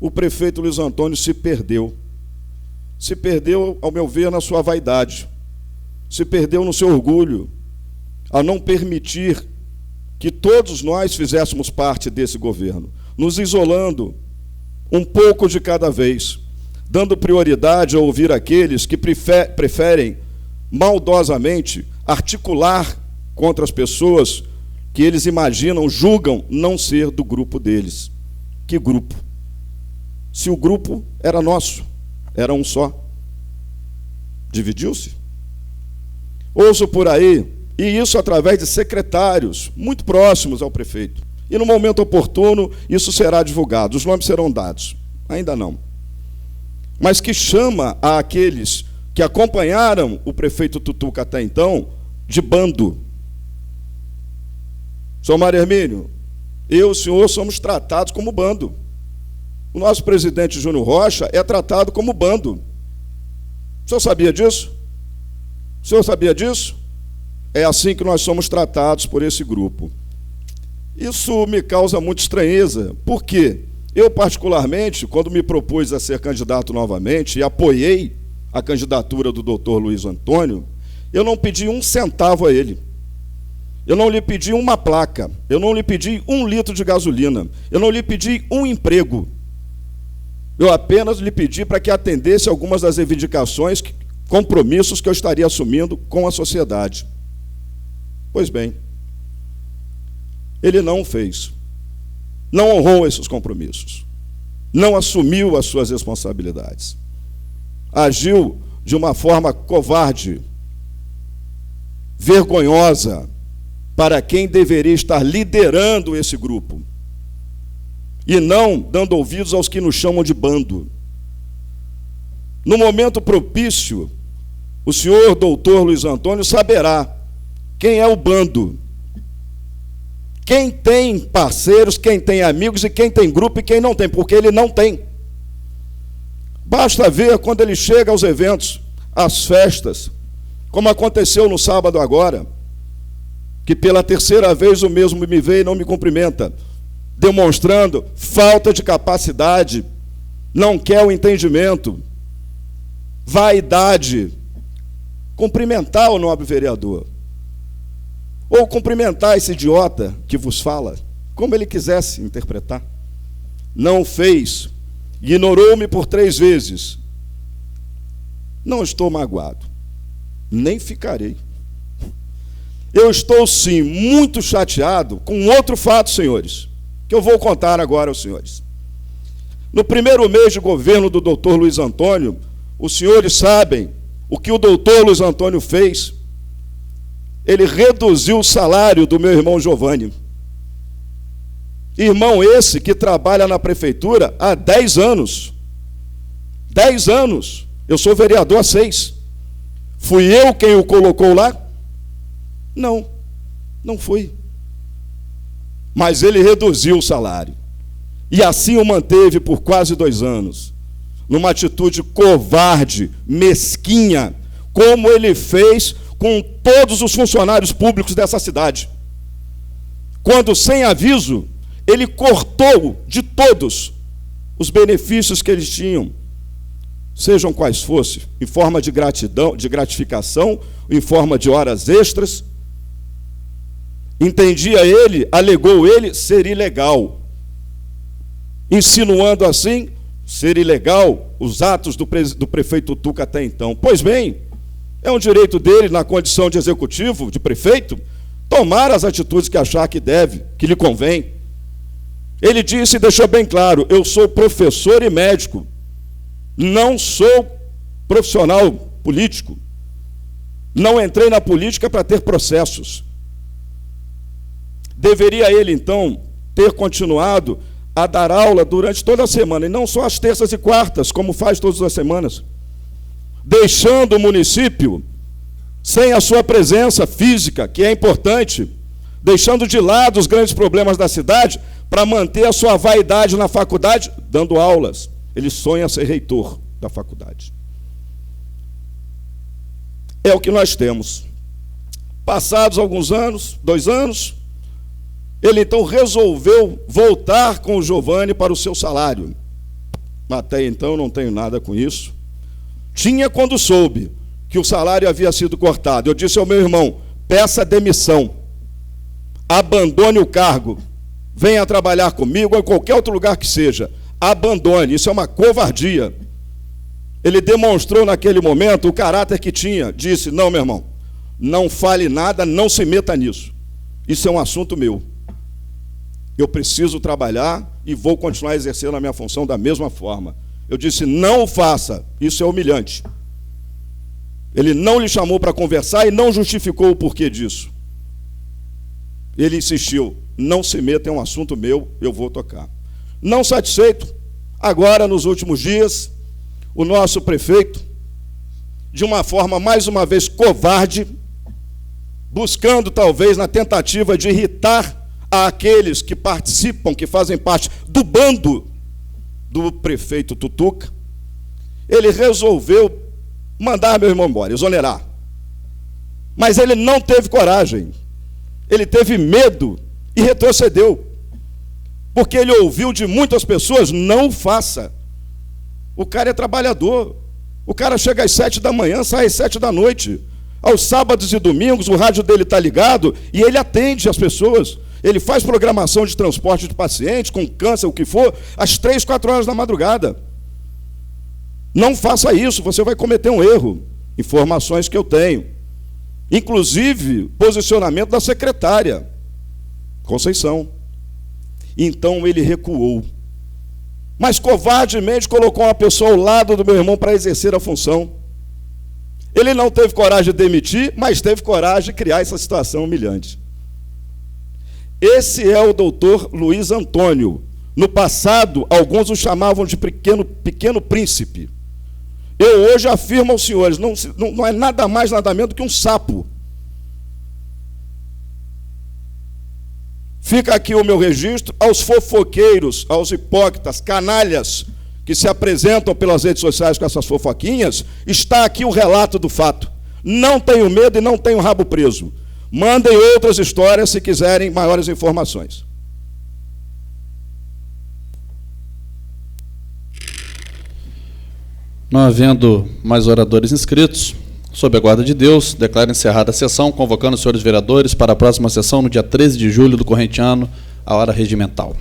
F: O prefeito Luiz Antônio se perdeu. Se perdeu, ao meu ver, na sua vaidade. Se perdeu no seu orgulho, a não permitir que todos nós fizéssemos parte desse governo, nos isolando um pouco de cada vez, dando prioridade a ouvir aqueles que preferem maldosamente articular contra as pessoas que eles imaginam, julgam não ser do grupo deles. Que grupo? Se o grupo era nosso, era um só. Dividiu-se? Ouço por aí, e isso através de secretários muito próximos ao prefeito. E no momento oportuno, isso será divulgado, os nomes serão dados. Ainda não. Mas que chama a aqueles que acompanharam o prefeito Tutuca até então de bando. Sr. Mário Hermínio, eu e o senhor somos tratados como bando. O nosso presidente Júnior Rocha é tratado como bando. O senhor sabia disso? O senhor sabia disso? É assim que nós somos tratados por esse grupo. Isso me causa muita estranheza. Por quê? Eu, particularmente, quando me propus a ser candidato novamente e apoiei a candidatura do Dr. Luiz Antônio, eu não pedi 1 centavo a ele. Eu não lhe pedi uma placa, eu não lhe pedi 1 litro de gasolina, eu não lhe pedi um emprego. Eu apenas lhe pedi para que atendesse algumas das reivindicações, compromissos que eu estaria assumindo com a sociedade. Pois bem, ele não o fez, não honrou esses compromissos, não assumiu as suas responsabilidades, agiu de uma forma covarde, vergonhosa para quem deveria estar liderando esse grupo e não dando ouvidos aos que nos chamam de bando. No momento propício, o senhor doutor Luiz Antônio saberá quem é o bando, quem tem parceiros, quem tem amigos e quem tem grupo e quem não tem, porque ele não tem. Basta ver quando ele chega aos eventos, às festas, como aconteceu no sábado agora, que pela terceira vez o mesmo me vê e não me cumprimenta, demonstrando falta de capacidade, não quer o entendimento, vaidade, cumprimentar o nobre vereador, ou cumprimentar esse idiota que vos fala, como ele quisesse interpretar. Não fez, ignorou-me por 3 vezes. Não estou magoado, nem ficarei. Eu estou, sim, muito chateado com outro fato, senhores, que eu vou contar agora aos senhores. No primeiro mês de governo do doutor Luiz Antônio, os senhores sabem o que o doutor Luiz Antônio fez. Ele reduziu o salário do meu irmão Giovanni. Irmão esse que trabalha na prefeitura há 10 anos. 10 anos. Eu sou vereador há 6. Fui eu quem o colocou lá? Não, não fui. Mas ele reduziu o salário. E assim o manteve por quase 2 anos. Numa atitude covarde, mesquinha, como ele fez com todos os funcionários públicos dessa cidade. Quando, sem aviso, ele cortou de todos os benefícios que eles tinham, sejam quais fossem, em forma de gratidão, de gratificação, em forma de horas extras. Entendia ele, alegou ele, ser ilegal, insinuando assim ser ilegal os atos do prefeito Tuca até então. Pois bem, é um direito dele, na condição de executivo, de prefeito, tomar as atitudes que achar que deve, que lhe convém. Ele disse e deixou bem claro: eu sou professor e médico, não sou profissional político, não entrei na política para ter processos. Deveria ele, então, ter continuado a dar aula durante toda a semana, e não só às terças e quartas, como faz todas as semanas, deixando o município sem a sua presença física, que é importante, deixando de lado os grandes problemas da cidade para manter a sua vaidade na faculdade, dando aulas. Ele sonha ser reitor da faculdade. É o que nós temos. Passados alguns anos, 2 anos, ele então resolveu voltar com o Giovanni para o seu salário. Até então não tenho nada com isso. Tinha quando soube que o salário havia sido cortado. Eu disse ao meu irmão: peça demissão, abandone o cargo, venha trabalhar comigo ou em qualquer outro lugar que seja. Abandone, isso é uma covardia. Ele demonstrou naquele momento o caráter que tinha. Disse: não, meu irmão, não fale nada, não se meta nisso. Isso é um assunto meu. Eu preciso trabalhar e vou continuar exercendo a minha função da mesma forma. Eu disse: não o faça, isso é humilhante. Ele não lhe chamou para conversar e não justificou o porquê disso. Ele insistiu: não se meta, é um assunto meu, eu vou tocar. Não satisfeito, agora, nos últimos dias, o nosso prefeito, de uma forma mais uma vez covarde, buscando talvez na tentativa de irritar àqueles que participam, que fazem parte do bando do prefeito Tutuca, ele resolveu mandar meu irmão embora, exonerar. Mas ele não teve coragem, ele teve medo e retrocedeu, porque ele ouviu de muitas pessoas: não faça. O cara é trabalhador, o cara chega às 7 da manhã, sai às 7 da noite. Aos sábados e domingos o rádio dele está ligado e ele atende as pessoas. Ele faz programação de transporte de pacientes, com câncer, o que for, às 3, 4 horas da madrugada. Não faça isso, você vai cometer um erro. Informações que eu tenho. Inclusive, posicionamento da secretária Conceição. Então ele recuou. Mas covardemente colocou uma pessoa ao lado do meu irmão para exercer a função. Ele não teve coragem de demitir, mas teve coragem de criar essa situação humilhante. Esse é o doutor Luiz Antônio. No passado, alguns o chamavam de pequeno príncipe. Eu hoje afirmo aos senhores, não é nada mais, nada menos do que um sapo. Fica aqui o meu registro aos fofoqueiros, aos hipócritas, canalhas, que se apresentam pelas redes sociais com essas fofoquinhas, está aqui o relato do fato. Não tenho medo e não tenho rabo preso. Mandem outras histórias se quiserem maiores informações.
B: Não havendo mais oradores inscritos, sob a guarda de Deus, declaro encerrada a sessão, convocando os senhores vereadores para a próxima sessão no dia 13 de julho do corrente ano, à hora regimental.